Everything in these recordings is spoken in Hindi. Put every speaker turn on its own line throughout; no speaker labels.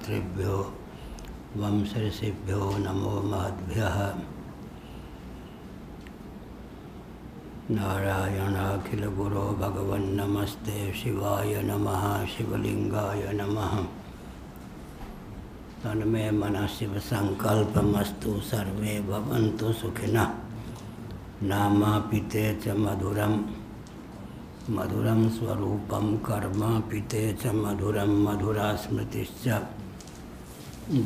मातृभ्यो वंशऋषिभ्यो नमो महद्भ्यः। नारायणाखिल गुरो भगवन् नमस्ते शिवाय नमः शिवलिंगाय नमः। तन्मे मनः शिव संकल्पमस्तु सर्वे भवन्तु सुखिनः। नामापिते च मधुरं मधुरं स्वरूपं कर्मापिते च मधुरं मधुरा स्मृतिश्च।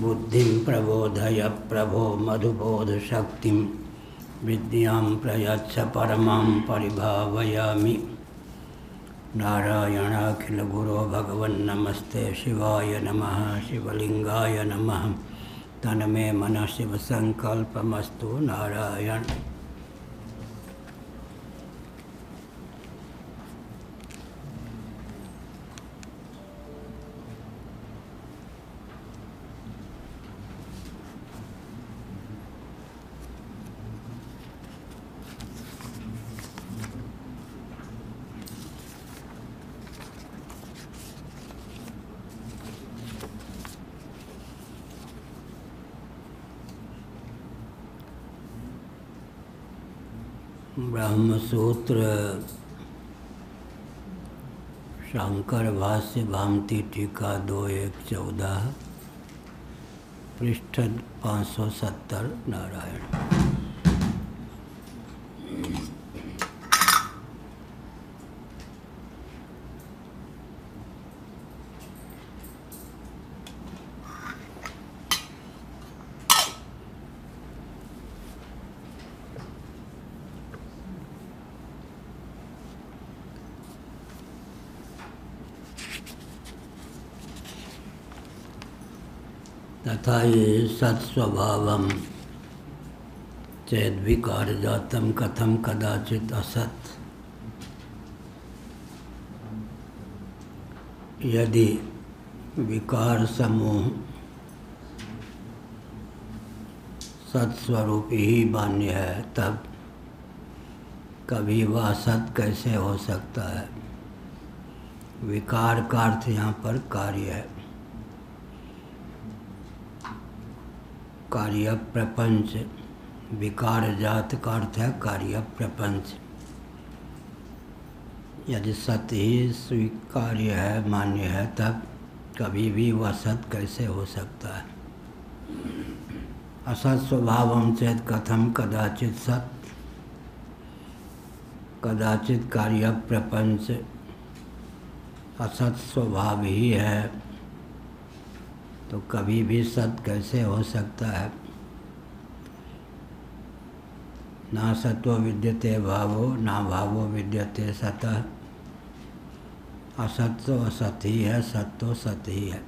बुद्धिं प्रबोधय प्रभो मधुबोधशक्तिं विद्यां प्रयच्छ परमां परिभावयामि। नारायणाखिल गुरो भगवन् नमस्ते शिवाय नमः शिवलिंगाय नमः। तन्मे मनः शिव संकल्पमस्तु नारायण। ब्रह्मसूत्र शंकर भाष्य भामती टीका 2.1.14 पृष्ठ 570 नारायण। तथा ये सत्स्वभावं चेद्विकारजातं कथं कदाचित् असत्। यदि विकार समूह सत्स्वरूपी ही मान्य है तब कभी वह सत कैसे हो सकता है। विकार का अर्थ यहाँ पर कार्य है। कार्य प्रपंच विकार जात का अर्थ है कार्य प्रपंच। यदि सत्य ही स्वीकार्य है मान्य है तब कभी भी वह सत्य कैसे हो सकता है। असत् स्वभावं चेत् कथं कदाचित् सत्। कदाचित् कार्य प्रपंच असत् स्वभाव ही है तो कभी भी सत्य कैसे हो सकता है। ना सत्व विद्यते भावो ना भावो विद्यते सतः। असत तो असत ही है, सत तो सत ही है।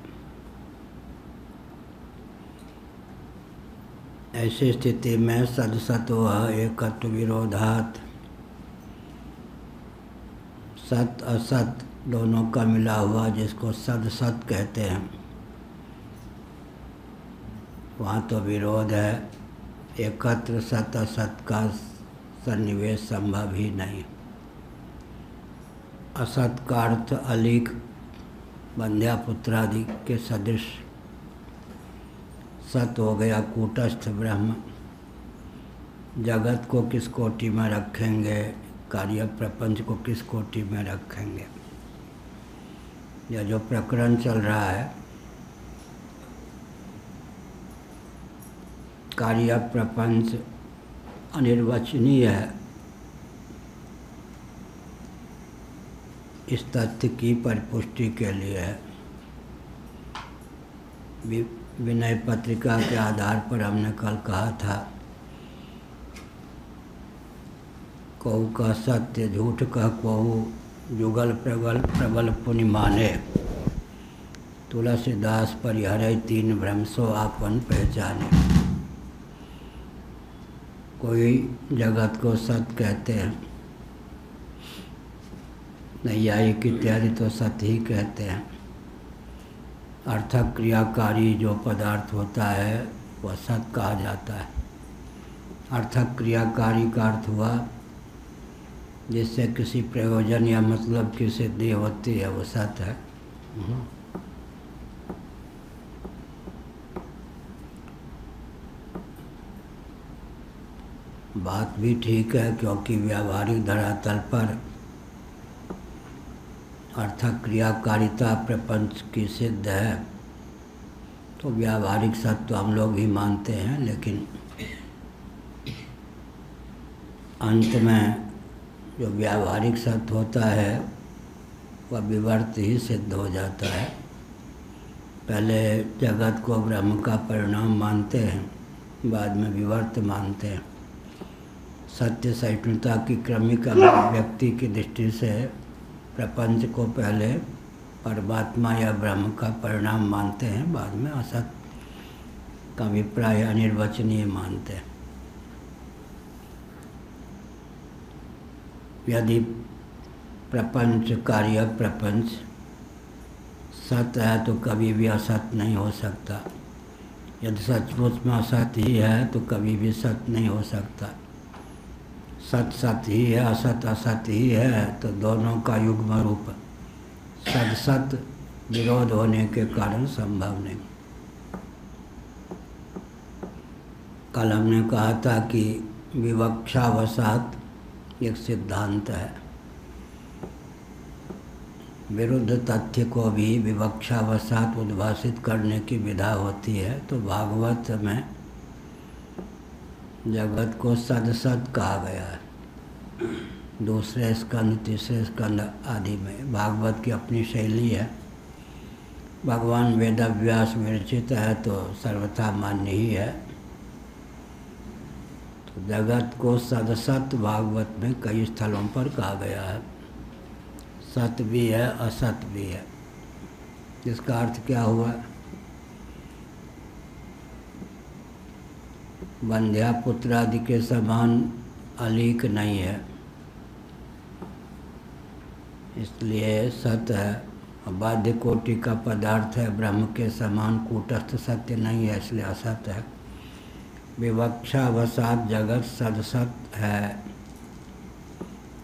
ऐसी स्थिति में सदसत्व एकत्व विरोधात् सत असत दोनों का मिला हुआ जिसको सदसत कहते हैं वहाँ तो विरोध है। एकत्र सत असत का सन्निवेश संभव ही नहीं। असत का अर्थ अलीक बंध्यापुत्रादि के सदृश। सत हो गया कूटस्थ ब्रह्म। जगत को किस कोटि में रखेंगे, कार्य प्रपंच को किस कोटि में रखेंगे। यह जो प्रकरण चल रहा है कार्य प्रपंच अनिर्वचनीय है। इस तथ्य की परिपुष्टि के लिए है। विनय पत्रिका के आधार पर हमने कल कहा था कहू का सत्य झूठ का कहू जुगल प्रबल पुनि माने। तुलसीदास परिहरै तीन भ्रम सो आपन पहचाने। कोई जगत को सत्य कहते हैं, नैयायिक इत्यादि तो सत्य ही कहते हैं। अर्थक क्रियाकारी जो पदार्थ होता है वह सत्य कहा जाता है। अर्थक क्रियाकारी का अर्थ हुआ जिससे किसी प्रयोजन या मतलब की सिद्धि होती है वो सत्य है। बात भी ठीक है, क्योंकि व्यावहारिक धरातल पर अर्थक क्रियाकारिता प्रपंच की सिद्ध है, तो व्यावहारिक सत्य हम लोग भी मानते हैं, लेकिन अंत में जो व्यावहारिक सत्य होता है वह विवर्त ही सिद्ध हो जाता है। पहले जगत को ब्रह्म का परिणाम मानते हैं, बाद में विवर्त मानते हैं। सत्य सहिष्णुता की क्रमिक अभिव्यक्ति की दृष्टि से प्रपंच को पहले परमात्मा या ब्रह्म का परिणाम मानते हैं, बाद में असत का अभिप्राय अनिर्वचनीय मानते हैं। यदि प्रपंच कार्य प्रपंच सत्य है तो कभी भी असत नहीं हो सकता। यदि सचमुच में असत ही है तो कभी भी सत्य नहीं हो सकता। सत सत्य ही है, असत असत ही है, तो दोनों का युग्म रूप सद सत विरोध होने के कारण संभव नहीं। कल हमने कहा था कि विवक्षावसात एक सिद्धांत है। विरुद्ध तथ्य को भी विवक्षावसात उद्भाषित करने की विधा होती है। तो भागवत में जगत को सदसत कहा गया है। दूसरे स्कंद, तीसरे स्कंद आदि में भागवत की अपनी शैली है। भगवान वेदव्यास विरचित है तो सर्वथा मान्य ही है। तो जगत को सदसत भागवत में कई स्थलों पर कहा गया है। सत भी है, असत भी है। इसका अर्थ क्या हुआ? बंध्या पुत्र आदि के समान अलीक नहीं है, इसलिए सत है। बाध्य कोटि का पदार्थ है, ब्रह्म के समान कूटस्थ सत्य नहीं है, इसलिए असत है। विवक्षावसात जगत सदसत है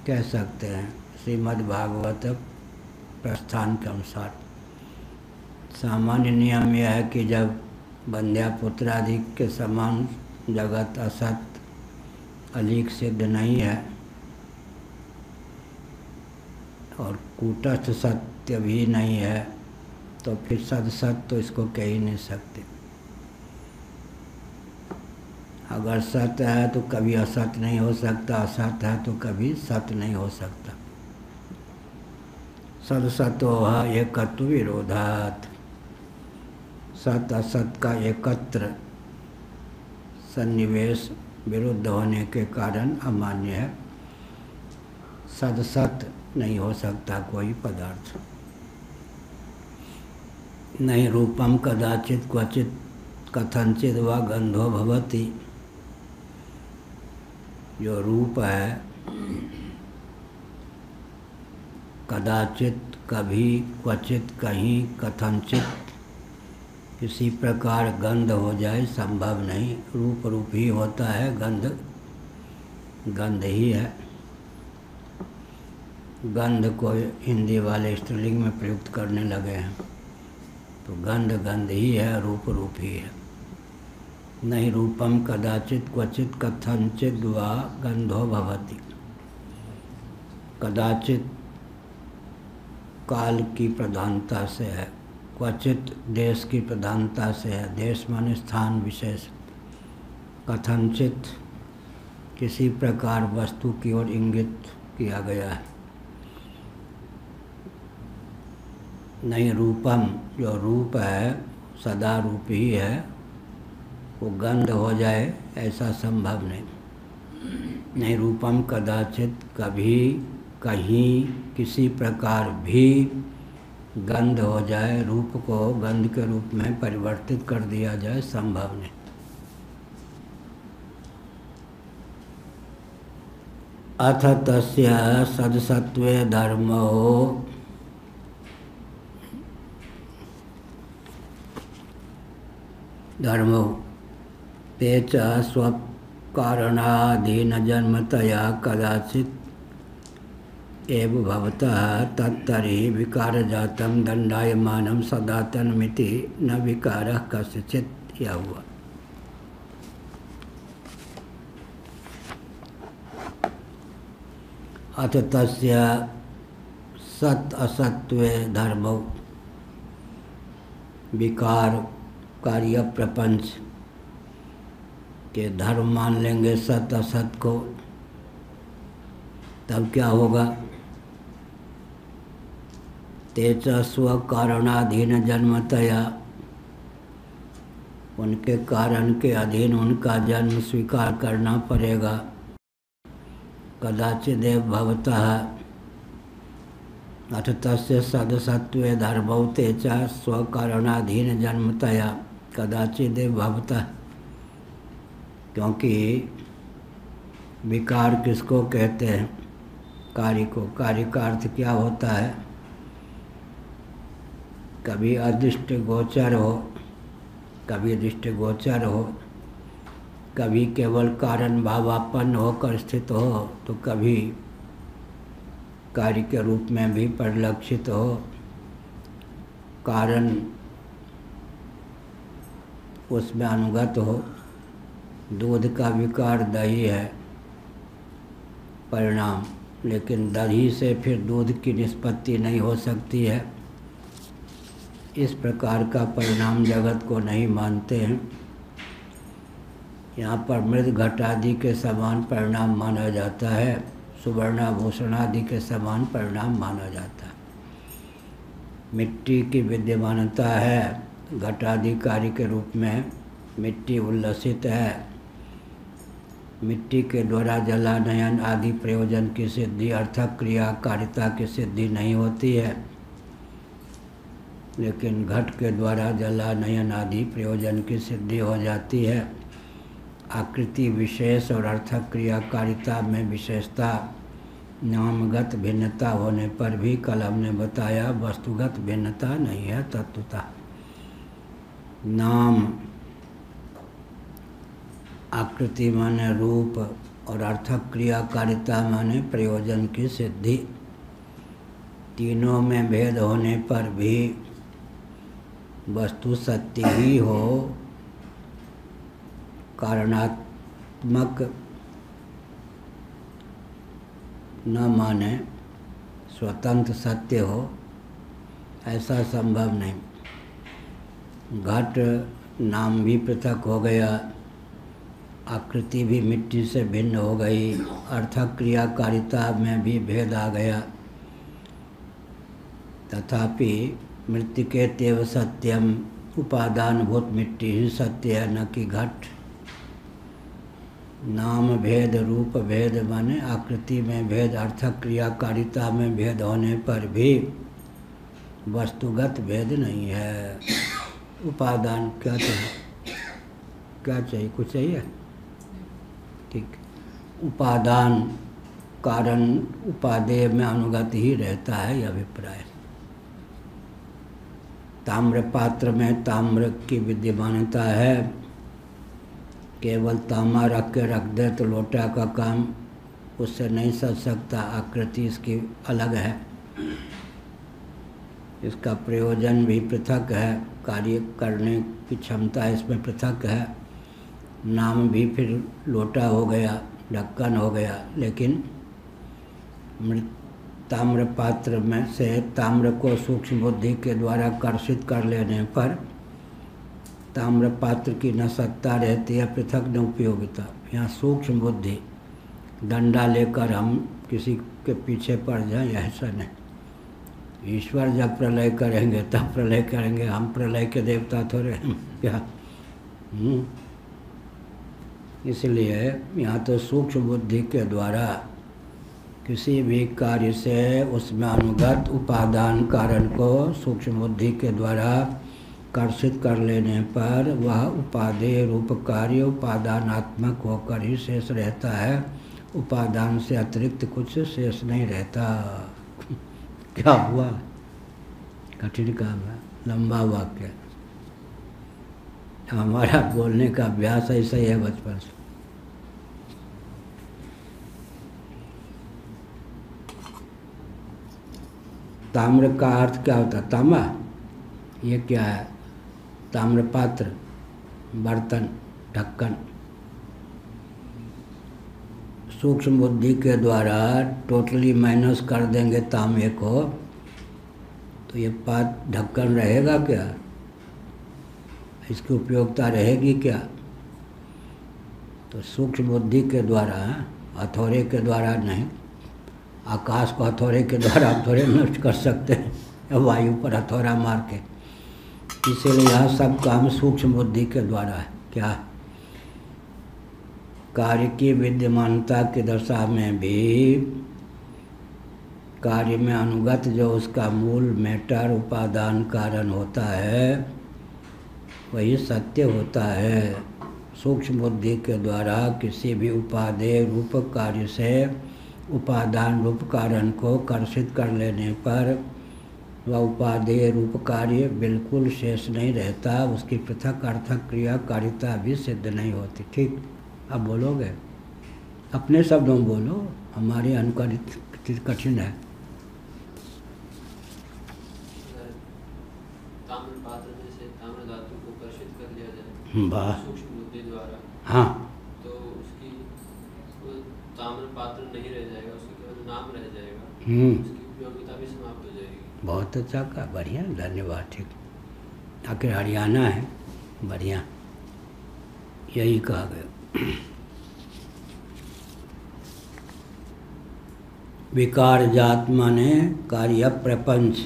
कह सकते हैं श्रीमद् भागवत प्रस्थान के अनुसार। सामान्य नियम यह है कि जब बंध्या पुत्र आदि के समान जगत असत अलीक सिद्ध नहीं है और कूटस्थ सत्य भी नहीं है, तो फिर सदसत तो इसको कह ही नहीं सकते। अगर सत्य है तो कभी असत नहीं हो सकता, असत है तो कभी सत्य नहीं हो सकता। सदसतो एकत्व विरोधात, सत असत का एकत्र सन्निवेश विरुद्ध होने के कारण अमान्य है। सदसत नहीं हो सकता कोई पदार्थ। नहीं रूपम कदाचित क्वचित कथनचित व गंधो भवति। जो रूप है कदाचित कभी, क्वचित कहीं, कथनचित किसी प्रकार गंध हो जाए संभव नहीं। रूप रूप ही होता है, गंध गंध ही है। गंध को हिंदी वाले स्त्रीलिंग में प्रयुक्त करने लगे हैं, तो गंध गंध ही है, रूप रूप ही है। नहीं रूपम कदाचित क्वचित कथनचित वा गंधो भवति। कदाचित काल की प्रधानता से है, क्वचित देश की प्रधानता से है, देश माने स्थान विशेष। कथनचित किसी प्रकार वस्तु की ओर इंगित किया गया है। नहीं रूपम, जो रूप है सदा रूप ही है, वो गंध हो जाए ऐसा संभव नहीं। नहीं रूपम कदाचित कभी, कहीं, किसी प्रकार भी गंध हो जाए, रूप को गंध के रूप में परिवर्तित कर दिया जाए संभव नहीं। अथ तस्य सदसत्वे धर्मो धर्मो ते च स्वकारणाधीनजन्मतया कदाचित् एव भवतः तत्तर्हि विकारजातं दण्डायमानं सदातनमिति न विकारः कस्यचित्। यह हुआ अथ तस्य सत असत्वे धर्मौ विकार कार्य प्रपंच के धर्म मान लेंगे सत असत को, तब क्या होगा? तेज स्व कारणाधीन जन्मतया, उनके कारण के अधीन उनका जन्म स्वीकार करना पड़ेगा। कदाचिदेव भवतः अथ तस्य सदसत्वे धर्मौ तेज स्व कारणाधीन जन्मतया कदाचिदेव भवतः, क्योंकि विकार किसको कहते हैं? कार्य को। कार्य का अर्थ क्या होता है? कभी अदृष्ट गोचर हो, कभी दृष्ट गोचर हो, कभी केवल कारण भावापन्न होकर स्थित हो, तो कभी कार्य के रूप में भी परिलक्षित हो। कारण उसमें अनुगत हो। दूध का विकार दही है परिणाम, लेकिन दही से फिर दूध की निष्पत्ति नहीं हो सकती है। इस प्रकार का परिणाम जगत को नहीं मानते हैं। यहाँ पर मृद घट आदि के समान परिणाम माना जाता है, सुवर्णाभूषण आदि के समान परिणाम माना जाता है। मिट्टी की विद्यमानता है, घट आदि कार्य के रूप में मिट्टी उल्लसित है। मिट्टी के द्वारा जलानयन आदि प्रयोजन की सिद्धि, अर्थक क्रिया कारिता की सिद्धि नहीं होती है, लेकिन घट के द्वारा जलानयन आदि प्रयोजन की सिद्धि हो जाती है। आकृति विशेष और अर्थक क्रियाकारिता में विशेषता, नामगत भिन्नता होने पर भी कल हमने बताया वस्तुगत भिन्नता नहीं है तत्वतः। नाम आकृति माने रूप और अर्थक क्रियाकारिता माने प्रयोजन की सिद्धि। तीनों में भेद होने पर भी वस्तु सत्य ही हो, कारणात्मक न माने स्वतंत्र सत्य हो, ऐसा संभव नहीं। घट नाम भी पृथक हो गया, आकृति भी मिट्टी से भिन्न हो गई, अर्थक क्रियाकारिता में भी भेद आ गया। तथापि मृत्तिकेत्येव सत्यम, उपादानभूत मिट्टी ही सत्य है, न कि घट। नाम भेद रूप भेद माने आकृति में भेद, अर्थक क्रियाकारिता में भेद होने पर भी वस्तुगत भेद नहीं है। उपादान क्या चाहिए? क्या चाहिए? कुछ चाहिए? ठीक। उपादान कारण उपादेय में अनुगत ही रहता है, यह अभिप्राय। ताम्र पात्र में ताम्र की विद्यमानता है, केवल तांबा रख के रख दे तो लोटा का काम उससे नहीं सज सकता। आकृति इसकी अलग है, इसका प्रयोजन भी पृथक है, कार्य करने की क्षमता इसमें पृथक है। नाम भी फिर लोटा हो गया, ढक्कन हो गया, लेकिन ताम्र पात्र में से ताम्र को सूक्ष्म बुद्धि के द्वारा कर्षित कर लेने पर ताम्र पात्र की न सत्ता रहती है, पृथक न उपयोगिता। यहाँ सूक्ष्म बुद्धि, डंडा लेकर हम किसी के पीछे पड़ जाएं, ऐसा नहीं। ईश्वर जब प्रलय करेंगे तब प्रलय करेंगे, हम प्रलय के देवता थोड़े हैं क्या? इसलिए यहाँ तो सूक्ष्म बुद्धि के द्वारा किसी भी कार्य से उसमें अनुगत उपादान कारण को सूक्ष्म बुद्धि के द्वारा कर्षित कर लेने पर वह उपादेय रूप कार्य उपादानात्मक होकर ही शेष रहता है। उपादान से अतिरिक्त कुछ शेष नहीं रहता। क्या हुआ? कठिन काम है, लंबा वाक्य। हमारा बोलने का अभ्यास ऐसा ही है बचपन से। ताम्र का अर्थ क्या होता है? तांबा। ये क्या है? ताम्र पात्र, बर्तन, ढक्कन। सूक्ष्म बुद्धि के द्वारा टोटली माइनस कर देंगे तांबे को, तो ये पात ढक्कन रहेगा क्या? इसकी उपयोगिता रहेगी क्या? तो सूक्ष्म बुद्धि के द्वारा, हथौड़े के द्वारा नहीं। आकाश को हथौड़े के द्वारा आप थोड़े नष्ट कर सकते हैं, वायु पर हथौड़ा मार के। इसीलिए यह सब काम सूक्ष्म बुद्धि के द्वारा है। क्या? कार्य की विद्यमानता की दशा में भी कार्य में अनुगत जो उसका मूल मैटर उपादान कारण होता है वही सत्य होता है। सूक्ष्म बुद्धि के द्वारा किसी भी उपादेय रूप कार्य से उपादान रूप कारण को कर्षित कर लेने पर वह उपादेय रूप कार्य बिल्कुल शेष नहीं रहता, उसकी पृथक अर्थक क्रियाकारिता भी सिद्ध नहीं होती। ठीक? अब बोलोगे? अपने शब्दों में बोलो, हमारे अनुकारित कठिन है।
ताम्र पात्र में से ताम्र धातु को कर्षित कर लिया जाए
वाह,
सूक्ष्म बुद्धि द्वारा,
हाँ,
तो उसकी वो ताम्र पात्र नहीं रह जाएगा, उसका केवल नाम रह जाएगा, उसकी उपयोगिता भी समाप्त हो जाएगी।
बहुत अच्छा कहा, बढ़िया, धन्यवाद। ठीक, आखिर हरियाणा है, बढ़िया, यही कहा गया। विकार जात माने कार्य प्रपंच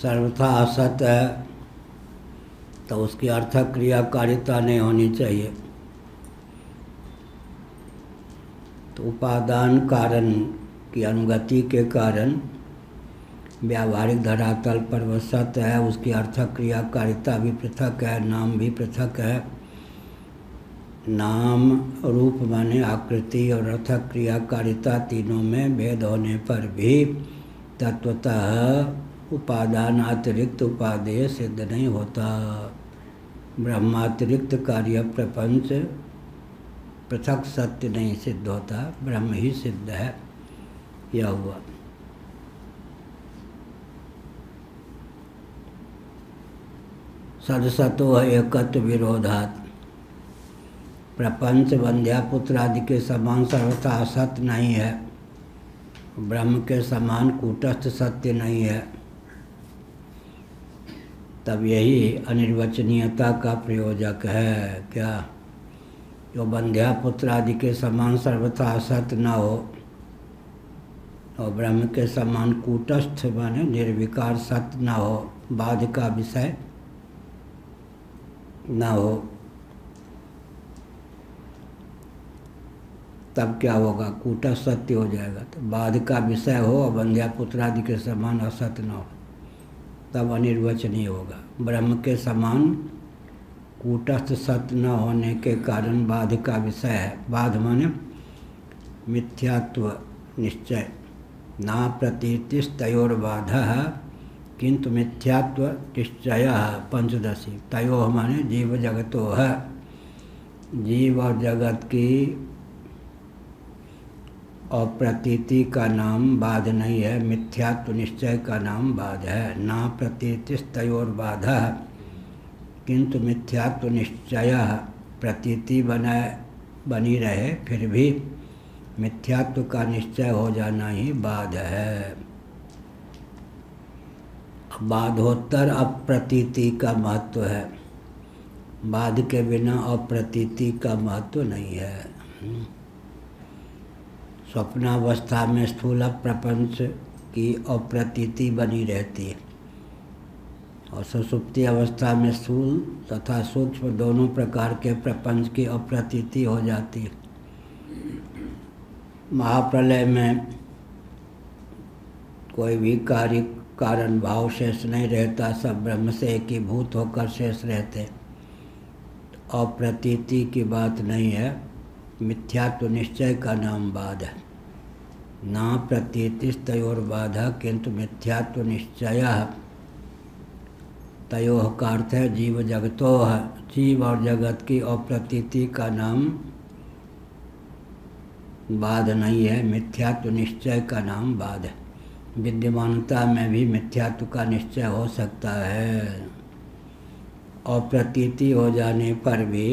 सर्वथा असत है, तो उसकी अर्थक क्रियाकारिता नहीं होनी चाहिए। तो उपादान कारण की अनुगति के कारण व्यावहारिक धरातल पर वह सत्य है, उसकी अर्थक क्रियाकारिता भी पृथक है, नाम भी पृथक है। नाम रूप माने आकृति और अर्थक क्रियाकारिता तीनों में भेद होने पर भी तत्वतः उपादान अतिरिक्त उपादेय सिद्ध नहीं होता। ब्रह्मातिरिक्त कार्य प्रपंच पृथक सत्य नहीं सिद्ध होता, ब्रह्म ही सिद्ध है। यह हुआ। सदसतो एकत्व विरोधात् प्रपंच वंध्यापुत्र आदि के समान सर्वथा असत्य नहीं है, ब्रह्म के समान कूटस्थ सत्य नहीं है। तब यही अनिर्वचनीयता का प्रयोजक है। क्या? जो वंध्यापुत्र आदि के समान सर्वथा असत्य न हो और ब्रह्म के समान कूटस्थ माने निर्विकार सत्य न हो, बाध का विषय न हो, तब क्या होगा? कूटस्थ सत्य हो जाएगा। तो बाध का विषय हो और वंध्यापुत्र आदि के समान असत्य न हो, तब अनिर्वचनीय होगा। ब्रह्म के समान कूटस्थ सत्य न होने के कारण बाध का विषय है। बाध माने मिथ्यात्व निश्चय। ना प्रतीतिस्तयोर्बाधः किंतु मिथ्यात्व निश्चयः पंचदशी। तयोः माने जीव जगतो है। जीव और जगत की और प्रतीति का नाम बाध नहीं है, मिथ्यात्व निश्चय का नाम बाध है। ना प्रतीतिस्तयोर्बाधः किंतु मिथ्यात्व निश्चय। प्रतीति बनी रहे फिर भी मिथ्यात्व का निश्चय हो जाना ही बाध है। बाधोत्तर अप्रतीति का महत्व है, बाध के बिना अप्रतीति का महत्व नहीं है। स्वप्नावस्था में स्थूल प्रपंच की अप्रतीति बनी रहती है और सुषुप्ति अवस्था में स्थूल तथा सूक्ष्म दोनों प्रकार के प्रपंच की अप्रतीति हो जाती है। महाप्रलय में कोई भी कार्य कारण भाव शेष नहीं रहता, सब ब्रह्म से एकीभूत होकर शेष रहते। अप्रतीति की बात नहीं है, मिथ्यात्व निश्चय का नाम बाध है। ना प्रतीतिस्तयोर्बाधः किंतु मिथ्यात्व निश्चयः। तयोः का अर्थ है जीव जगतो है। जीव और जगत की अप्रतीति का नाम बाध नहीं है, मिथ्यात्व निश्चय का नाम बाध है। विद्यमानता में भी मिथ्यात्व का निश्चय हो सकता है, अप्रतीति हो जाने पर भी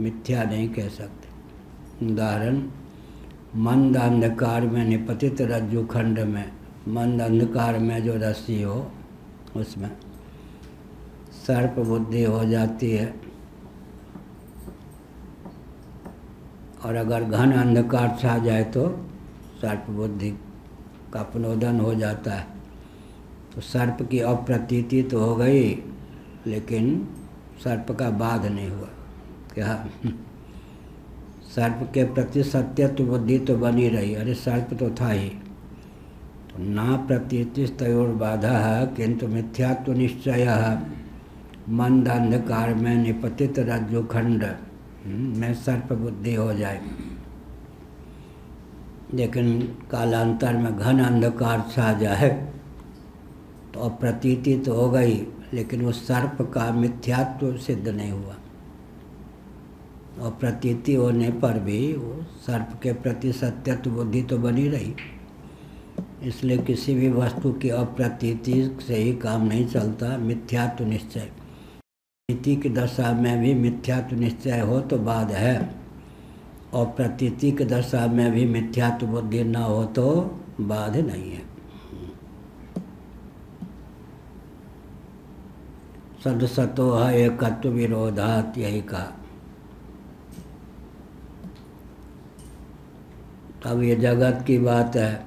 मिथ्या नहीं कह सकते। उदाहरण, मंद अंधकार में निपतित रज्जु खंड में, मंद अंधकार में जो रस्सी हो उसमें सर्प बुद्धि हो जाती है, और अगर घन अंधकार छा जाए तो सर्प बुद्धि का पुनोदन हो जाता है। तो सर्प की अप्रतीति तो हो गई, लेकिन सर्प का बाध नहीं हुआ। क्या सर्प के प्रति सत्यत्व बुद्धि तो बनी रही, अरे सर्प तो था ही। तो ना प्रतीति तयोर बाधा है, किंतु मिथ्यात्व निश्चय मंद अंधकार में निपतित रज्जु खंड में सर्प बुद्धि हो जाए, लेकिन कालांतर में घन अंधकार छा जाए तो अप्रतीति तो हो गई, लेकिन उस सर्प का मिथ्यात्व सिद्ध नहीं हुआ। और प्रतीति होने पर भी वो सर्प के प्रति सत्यत्व बुद्धि तो बनी रही। इसलिए किसी भी वस्तु की अप्रतीति से ही काम नहीं चलता, मिथ्यात्व निश्चय। प्रतीति की दशा में भी मिथ्यात्व निश्चय हो तो बाध है, और प्रतीति की दशा में भी मिथ्यात्व बुद्धि न हो तो बाध नहीं है। सदसतो है एकत्व विरोधात, यही कहा। तब ये जगत की बात है,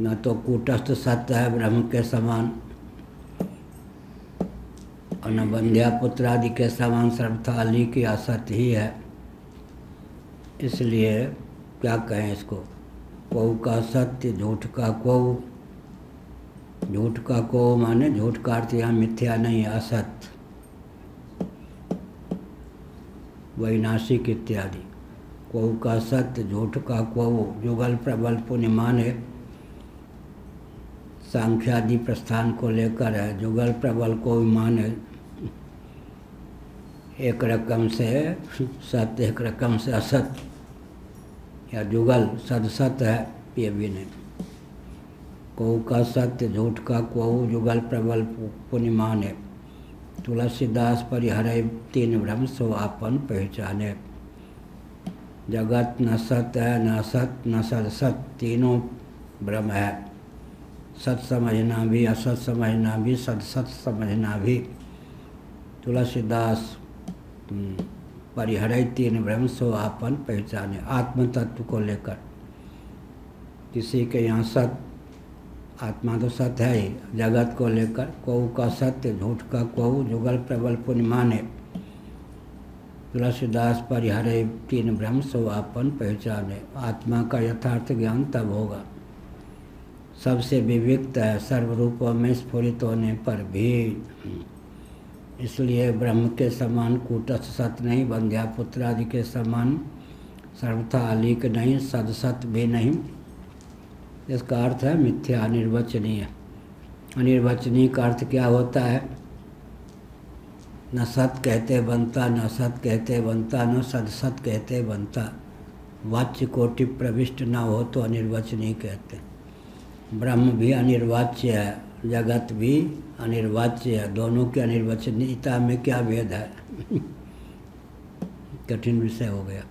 न तो कूटस्थ सत्य है ब्रह्म के समान, और न बंध्यापुत्र आदि के समान सर्वथाली की असत्य ही है। इसलिए क्या कहें इसको, कौ का सत्य, झूठ का कौ। झूठ का कौ माने झूठ का अर्थ यहाँ मिथ्या नहीं है, असत्य, वैनाशिक इत्यादि। कौ का सत्य, झूठ का कौ, जुगल प्रबल पुण्य माने सांख्यादि प्रस्थान को लेकर है। जुगल प्रबल को माने एक रकम से सत्य, एक रकम से असत्य, या जुगल सदसत है, ये भी नहीं। कौ का सत्य, झूठ का कौ, जुगल प्रबल पुण्य माने। तुलसीदास परिहरे तीन भ्रम सो आपन पहचाने। जगत न सत्य है, न असत, न सदसत, तीनों भ्रम है। सत समझना भी, असत समझना भी, सदसत समझना भी। तुलसीदास परिहरे तीन भ्रम सो आपन पहचाने। आत्म तत्व को लेकर किसी के यहाँ सत, आत्मा तो सत्य है ही, जगत को लेकर कौ का सत्य, झूठ का कौ, जुगल प्रबल पुण्य माने। तुलसीदास परिहरे तीन भ्रम सो आपन पहचाने। आत्मा का यथार्थ ज्ञान तब होगा, सबसे विविक्त है, सर्वरूपों में स्फुरित होने पर भी। इसलिए ब्रह्म के समान कूटस्थ सत्य नहीं, बंध्यापुत्र आदि के समान सर्वथा अलीक नहीं, सदसत भी नहीं। इसका अर्थ है मिथ्या, अनिर्वचनीय। अनिर्वचनीय का अर्थ क्या होता है, न सत कहते बनता, न असत कहते बनता, न सदसत कहते बनता। वाच्य कोटि प्रविष्ट न हो तो अनिर्वचनीय कहते हैं। ब्रह्म भी अनिर्वाच्य है, जगत भी अनिर्वाच्य है। दोनों की अनिर्वचनीयता में क्या भेद है कठिन विषय हो गया।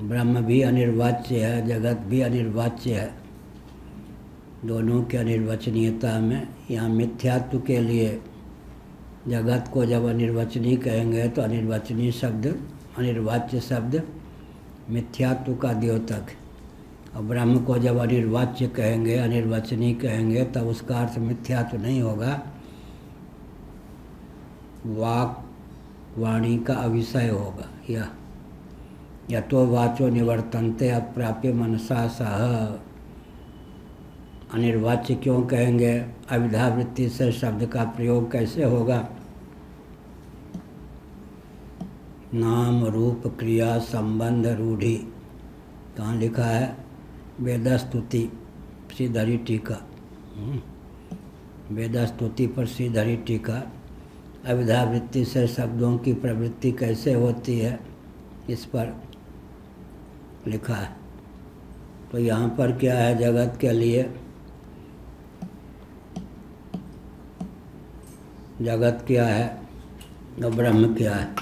ब्रह्म भी अनिर्वाच्य है, जगत भी अनिर्वाच्य है। दोनों की अनिर्वचनीयता में, यहाँ मिथ्यात्व के लिए जगत को जब अनिर्वचनीय कहेंगे तो अनिर्वचनीय शब्द, अनिर्वाच्य शब्द मिथ्यात्व का द्योतक है। और ब्रह्म को जब अनिर्वाच्य कहेंगे, अनिर्वचनीय कहेंगे, तब उसका अर्थ मिथ्यात्व नहीं होगा, वाक वाणी का अविषय होगा। यह तो वाचो निवर्तन्ते अप्राप्य मनसा सह। अनिर्वाच्य क्यों कहेंगे, अविधावृत्ति से शब्द का प्रयोग कैसे होगा। नाम रूप क्रिया संबंध रूढ़ी, कहाँ लिखा है, वेदस्तुति श्रीधरी टीका। वेदस्तुति पर श्रीधरी टीका। अविधावृत्ति से शब्दों की प्रवृत्ति कैसे होती है, इस पर लिखा है। तो यहाँ पर क्या है, जगत के लिए, जगत क्या है और ब्रह्म क्या है।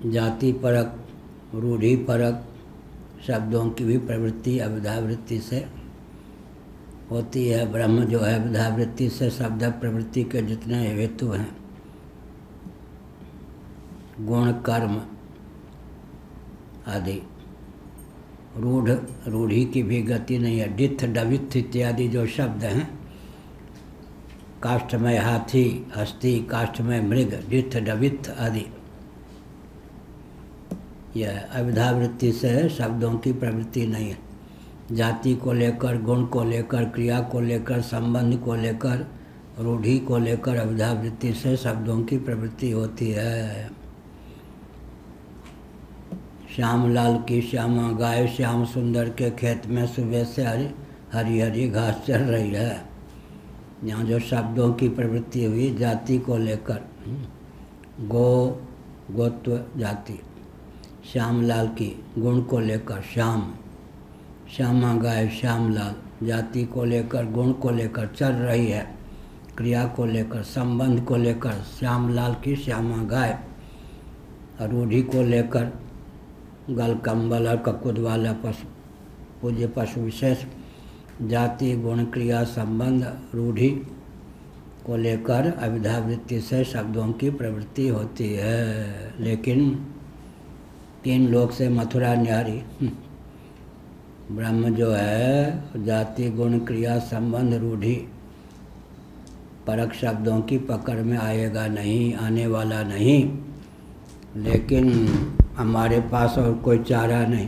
जाति परक, रूढ़ि परक शब्दों की भी प्रवृत्ति अविधा वृत्ति से होती है। ब्रह्म जो है अविधा वृत्ति से शब्द प्रवृत्ति के जितने हेतु हैं, गुण कर्म आदि, रूढ़ि की भी गति नहीं है। डिथ डविथ इत्यादि जो शब्द हैं, काष्ठमय हाथी, हस्ती, काष्ठमय मृग, डिथ डविथ आदि, यह अविधा वृत्ति से शब्दों की प्रवृत्ति नहीं है। जाति को लेकर, गुण को लेकर, क्रिया को लेकर, संबंध को लेकर, रूढ़ि को लेकर अविधा वृत्ति से शब्दों की प्रवृत्ति होती है। श्याम लाल की श्यामा गाय श्याम सुंदर के खेत में सुबह से हरी हरी घास चल रही है। यहाँ जो शब्दों की प्रवृत्ति हुई जाति को लेकर, गोत्व जाति, श्याम लाल की, गुण को लेकर श्याम, श्यामा गाय श्याम लाल, जाति को लेकर, गुण को लेकर चल रही है, क्रिया को लेकर, संबंध को लेकर श्याम लाल की श्यामा गाय, और रूढ़ि को लेकर गल कंबल और ककुद वाला पशु, पूज्य पशु विशेष, जाति गुण क्रिया संबंध रूढ़ि को लेकर अविधा वृत्ति से शब्दों की प्रवृत्ति होती है। लेकिन 3 लोक से मथुरा न्यारी ब्रह्म जो है जाति गुण क्रिया संबंध रूढ़ि परक शब्दों की पकड़ में आएगा नहीं, आने वाला नहीं। लेकिन हमारे पास और कोई चारा नहीं।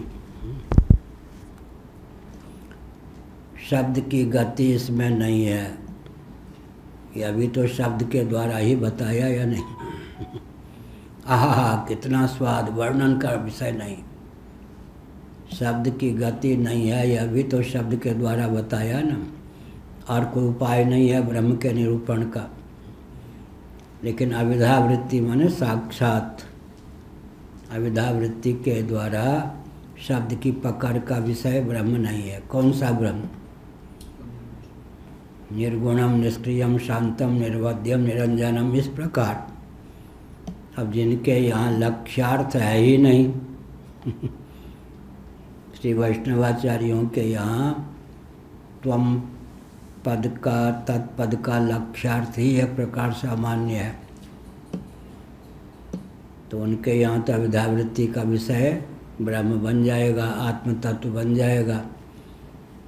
शब्द की गति इसमें नहीं है। ये अभी तो शब्द के द्वारा ही बताया या नहीं? आहा कितना स्वाद, वर्णन का विषय नहीं। शब्द की गति नहीं है, यह भी तो शब्द के द्वारा बताया ना। और कोई उपाय नहीं है ब्रह्म के निरूपण का। लेकिन अविधा वृत्ति माने साक्षात अविधा वृत्ति के द्वारा शब्द की पकड़ का विषय ब्रह्म नहीं है। कौन सा ब्रह्म? निर्गुणम निष्क्रियम शांतम निर्वध्यम निरंजनम, इस प्रकार। अब जिनके यहाँ लक्ष्यार्थ है ही नहीं श्री वैष्णवाचार्यों के यहाँ त्वम पद का तत्पद का लक्ष्यार्थ ही एक प्रकार सामान्य है, तो उनके यहाँ तो अविधा वृत्ति का विषय ब्रह्म बन जाएगा, आत्म तत्व बन जाएगा।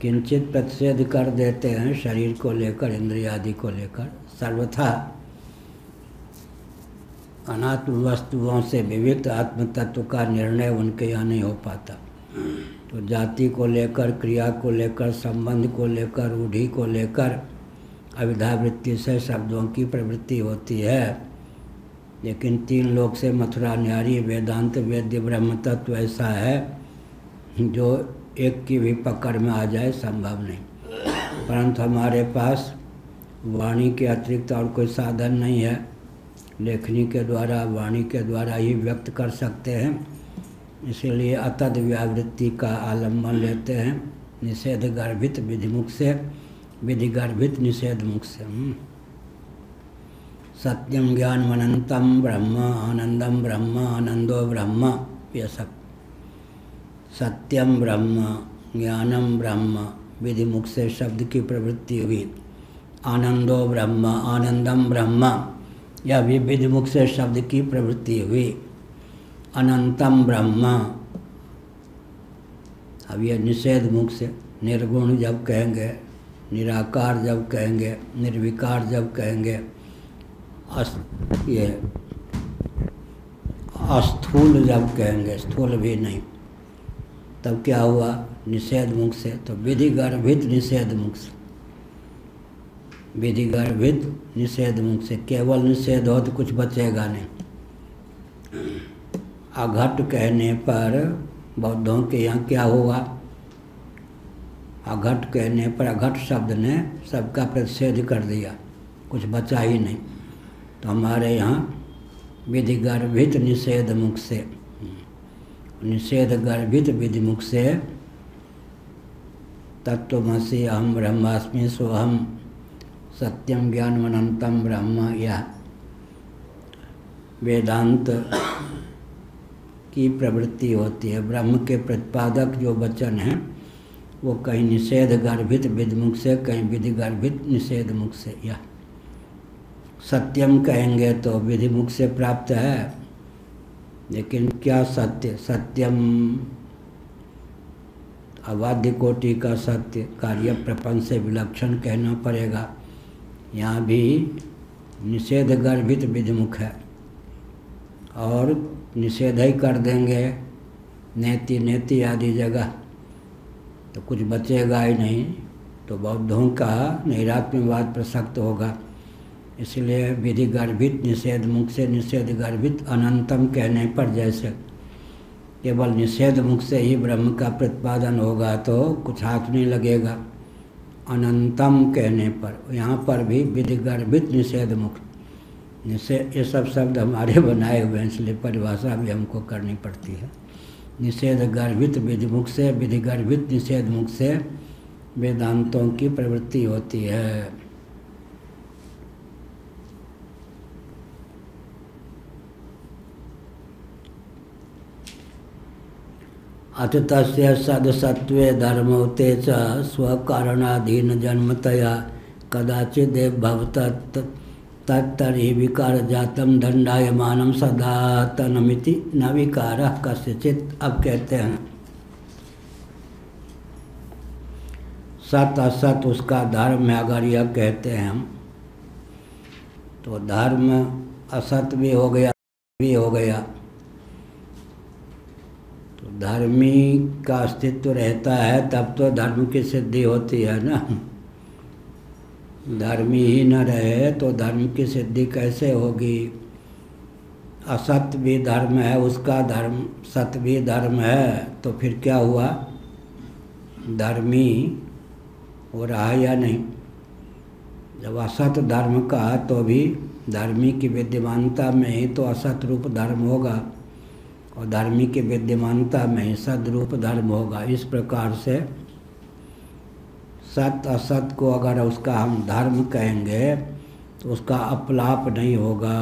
किंचित प्रतिषेध कर देते हैं शरीर को लेकर, इंद्रिय आदि को लेकर। सर्वथा अनात्म वस्तुओं से विविध आत्म तत्व का निर्णय उनके यहाँ नहीं हो पाता। तो जाति को लेकर, क्रिया को लेकर, संबंध को लेकर, रूढ़ि को लेकर अविधा वृत्ति से शब्दों की प्रवृत्ति होती है। लेकिन 3 लोक से मथुरा न्यारी वेदांत वेद्य ब्रह्म तत्व ऐसा है जो एक की भी पकड़ में आ जाए संभव नहीं। परंतु हमारे पास वाणी के अतिरिक्त और कोई साधन नहीं है। लेखनी के द्वारा, वाणी के द्वारा ही व्यक्त कर सकते हैं। इसीलिए अतद व्यावृत्ति का आलम्बन लेते हैं निषेध गर्भित विधिमुख से, विधि गर्भित निषेध मुख से। सत्यम ज्ञान अनंतम ब्रह्म, आनंदम ब्रह्म, आनंदो ब्रह्म, ये सब। सत्यम ब्रह्म, ज्ञानम ब्रह्म, विधिमुख से शब्द की प्रवृत्ति हुई। आनंदो ब्रह्म, आनंदम ब्रह्म, यह भी विधिमुख से शब्द की प्रवृत्ति हुई। अनंतम ब्रह्म, अब यह निषेध मुख से। निर्गुण जब कहेंगे, निराकार जब कहेंगे, निर्विकार जब कहेंगे, ये अस्थूल जब कहेंगे, स्थूल भी नहीं, तब क्या हुआ? निषेध मुख से। तो विधि गर्भित निषेध मुख से, विधि गर्भित निषेध मुख से। केवल निषेध हो तो कुछ बचेगा नहीं। अघट कहने पर बौद्धों के यहाँ क्या होगा? अघट कहने पर अघट शब्द ने सबका प्रतिषेध कर दिया, कुछ बचा ही नहीं। तो हमारे यहाँ विधि गर्भित निषेध मुख से, निषेध गर्भित विधि मुख से तत्वमसि अहम ब्रह्मास्मि सोहम सत्यम ज्ञान अनंतम ब्रह्म, यह वेदांत की प्रवृत्ति होती है। ब्रह्म के प्रतिपादक जो वचन हैं वो कहीं निषेध गर्भित विधिमुख से, कहीं विधि गर्भित निषेध मुख से। या सत्यम कहेंगे तो विधिमुख से प्राप्त है, लेकिन क्या सत्य? सत्यम अबाध्य कोटि का सत्य, कार्य प्रपंच से विलक्षण कहना पड़ेगा। यहाँ भी निषेध गर्भित विधिमुख है, और निषेध ही कर देंगे नेति नेति आदि जगह तो कुछ बचेगा ही नहीं, तो बौद्धों का नैरात्म्यवाद प्रसक्त होगा। इसलिए विधि गर्भित निषेध मुख से निषेध गर्भित अनंतम कहने पर जैसे केवल निषेध मुख से ही ब्रह्म का प्रतिपादन होगा तो कुछ हाथ नहीं लगेगा। अनंतम कहने पर यहाँ पर भी विधि गर्भित निषेध मुख, निषेध ये सब शब्द हमारे बनाए हुए हैं, इसलिए परिभाषा भी हमको करनी पड़ती है। निषेध गर्भित विधिमुख से, विधि गर्भित निषेध मुख से वेदांतों की प्रवृत्ति होती है। अथ तस्य सदसत्वे धर्मोते च स्वकारणाधीन जन्मतया कदाचिदेव भवत तत्तर्हि विकार जातम दंडायमानम सदातनमिति न विकार कस्यचित्। अब कहते हैं सत असत उसका धर्म है। अगर यह कहते हैं हम तो धर्म असत भी हो गया, भी हो गया, तो धर्मी का अस्तित्व रहता है तब तो धर्म की सिद्धि होती है ना। धर्मी ही न रहे तो धर्म की सिद्धि कैसे होगी? असत भी धर्म है उसका, धर्म सत भी धर्म है, तो फिर क्या हुआ? धर्मी हो रहा है या नहीं? जब असत धर्म का तो भी धर्मी की विद्यमानता में ही तो असत रूप धर्म होगा, और धर्मी की विद्यमानता में ही सद्रूप धर्म होगा। इस प्रकार से सत असत को अगर उसका हम धर्म कहेंगे तो उसका अपलाप नहीं होगा।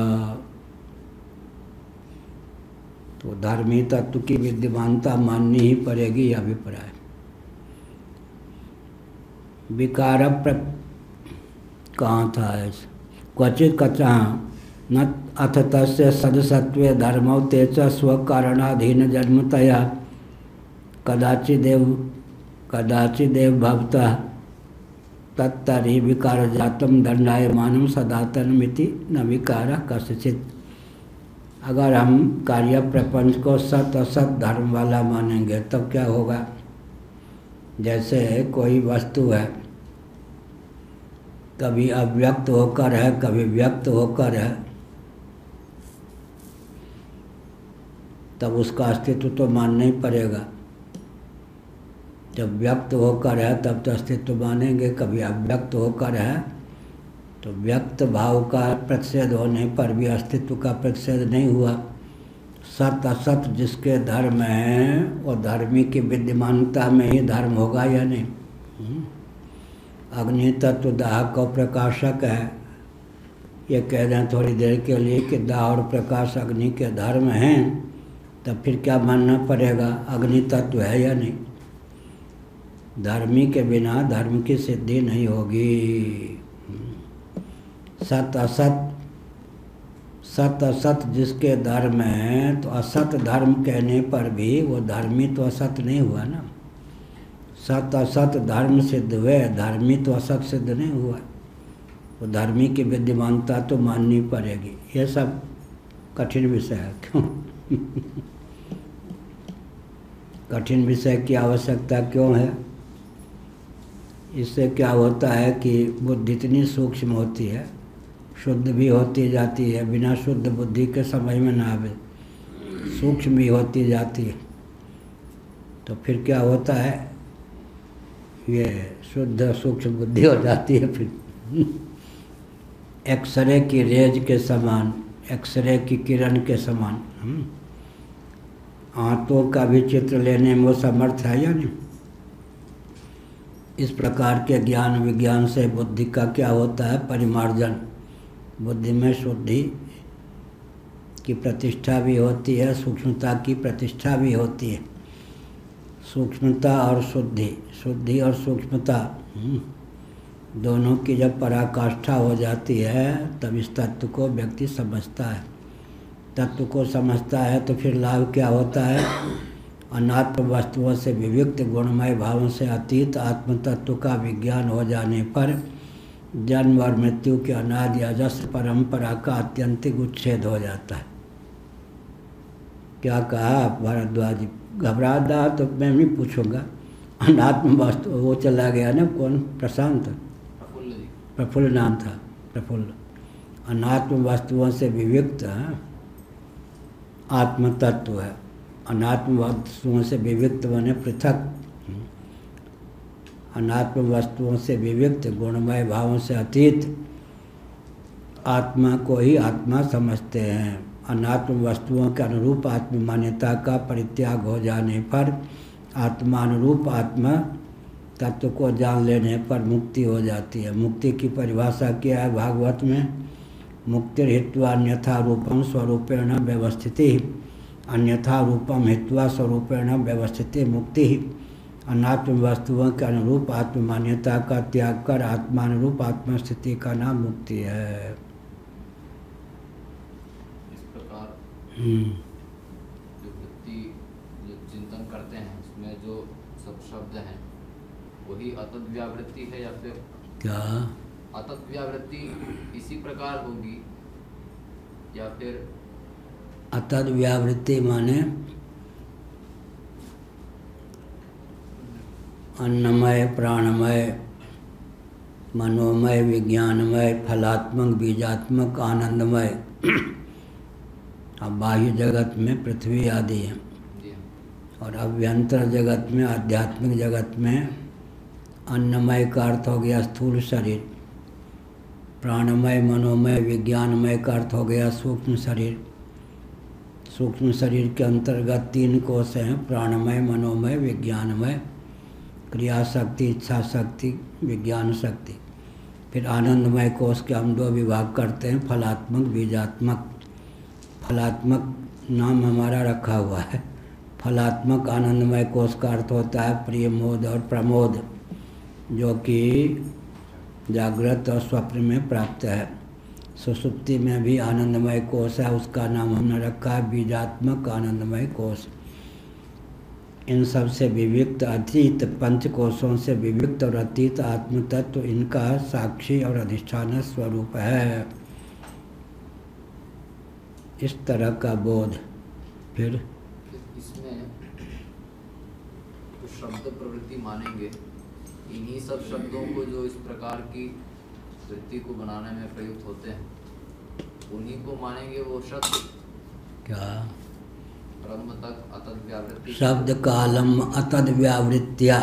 तो धर्मी तत्व की विद्यमानता माननी ही पड़ेगी, यह अभिप्राय। विकार कहाँ था ऐसा? क्वचित कचा न अथ तस्य सदसत्वे धर्मौ ते च स्वकारणाधीन जन्मतया कदाचिदेव भवतः तत्तर्हि विकार जातम दंडायमानम सदातनमिति न विकार कस्यचित्। अगर हम कार्य प्रपंच को सत असत धर्म वाला मानेंगे तब क्या होगा? जैसे कोई वस्तु है, कभी अव्यक्त होकर है, कभी व्यक्त होकर है, तब उसका अस्तित्व तो मानना ही पड़ेगा। जब व्यक्त होकर है तब तो अस्तित्व मानेंगे, कभी अव्यक्त होकर है तो व्यक्त भाव का प्रतिषेध होने पर भी अस्तित्व का प्रतिषेध नहीं हुआ। सत असत जिसके धर्म है वो धर्मी की विद्यमानता में ही धर्म होगा या नहीं? अग्नि तत्व दाह को प्रकाशक है, ये कह दें थोड़ी देर के लिए कि दाह और प्रकाश अग्नि के धर्म हैं, तब फिर क्या मानना पड़ेगा? अग्नि तत्व है या नहीं? धर्मी के बिना धर्म की सिद्धि नहीं होगी। सत असत, सत असत जिसके धर्म है तो असत धर्म कहने पर भी वो धर्मी तो असत नहीं हुआ ना। सत असत धर्म सिद्ध हुए, धर्मी तो असत सिद्ध नहीं हुआ। वो धर्मी की विद्यमानता तो माननी पड़ेगी। ये सब कठिन विषय है। क्यों? कठिन विषय की आवश्यकता क्यों है? इससे क्या होता है कि बुद्धि इतनी सूक्ष्म होती है, शुद्ध भी होती जाती है, बिना शुद्ध बुद्धि के समझ में ना आवे, सूक्ष्म भी होती जाती है। तो फिर क्या होता है? ये शुद्ध सूक्ष्म बुद्धि हो जाती है। फिर एक्सरे की रेज के समान, एक्सरे की किरण के समान आंतों का भी चित्र लेने में वो समर्थ है या नहीं? इस प्रकार के ज्ञान विज्ञान से बुद्धि का क्या होता है? परिमार्जन। बुद्धि में शुद्धि की प्रतिष्ठा भी होती है, सूक्ष्मता की प्रतिष्ठा भी होती है। सूक्ष्मता और शुद्धि, शुद्धि और सूक्ष्मता दोनों की जब पराकाष्ठा हो जाती है तब इस तत्व को व्यक्ति समझता है। तत्व को समझता है तो फिर लाभ क्या होता है? अनात्म वस्तुओं से विविक्त गुणमय भावों से अतीत आत्म तत्व का विज्ञान हो जाने पर जन्म और मृत्यु के अनादि अजस्र परंपरा का आत्यंतिक उच्छेद हो जाता है। क्या कहा भारद्वाज? घबरा रहा तो मैं भी पूछूंगा। अनात्म वस्तु, वो चला गया ना, कौन? प्रशांत, प्रफुल्ल नाम था, प्रफुल्ल। अनात्म वस्तुओं से विविक्त आत्म तत्व है। अनात्म वस्तुओं से विविक्त बने पृथक, अनात्म वस्तुओं से विविक्त गुणमय भावों से अतीत आत्मा को ही आत्मा समझते हैं। अनात्म वस्तुओं के अनुरूप आत्म मान्यता का परित्याग हो जाने पर आत्मानुरूप आत्मा तत्व को जान लेने पर मुक्ति हो जाती है। मुक्ति की परिभाषा क्या है भागवत में? मुक्ति हित्वा अन्यथा रूपम स्वरूपेण व्यवस्थिति, अन्यथा रूपम हित्वा स्वरूपेण व्यवस्थिति मुक्ति। अनात्म वस्तुओं के अनुरूप आत्म मान्यता का त्याग कर आत्मानुरूप आत्मस्थिति का नाम मुक्ति है।
इस प्रकार जो व्यक्ति जो चिंतन करते हैं उसमें जो सब शब्द हैं वही अतत व्यावृत्ति है, या फिर
क्या
अतत व्यावृत्ति इसी प्रकार होगी, या फिर
अतत व्यावृत्ति माने अन्नमय, प्राणमय, मनोमय, विज्ञानमय, फलात्मक, बीजात्मक, आनंदमय। अब बाह्य जगत में पृथ्वी आदि है और अभ्यंतर जगत में, आध्यात्मिक जगत में अन्नमय का अर्थ हो गया स्थूल शरीर, प्राणमय, मनोमय, विज्ञानमय का अर्थ हो गया सूक्ष्म शरीर। सूक्ष्म शरीर के अंतर्गत 3 कोष हैं, प्राणमय, मनोमय, विज्ञानमय, क्रिया शक्ति, इच्छा शक्ति, विज्ञान शक्ति। फिर आनंदमय कोष के हम 2 विभाग करते हैं, फलात्मक, बीजात्मक। फलात्मक नाम हमारा रखा हुआ है। फलात्मक आनंदमय कोष का अर्थ होता है प्रिय, मोद और प्रमोद, जो कि जागृत और स्वप्न में प्राप्त है। सुषुप्ति में भी आनंदमय कोष है, उसका नाम हमने रखा है बीजात्मक आनंदमय कोष। इन सब से विविक्त अतीत 5 कोशों से विविक्त और अतीत आत्म तत्व इनका साक्षी और अधिष्ठान स्वरूप है। इस तरह का बोध। फिर
इसमें तो शब्द प्रवृत्ति मानेंगे, इन्हीं सब शब्दों को जो इस प्रकार की वृत्ति को बनाने में प्रयुक्त होते हैं उन्हीं को मानेंगे वो शब्द।
क्या
ब्रह्म तक अतद व्यावृत्ति,
शब्द कालम अतद व्यावृत्तिया,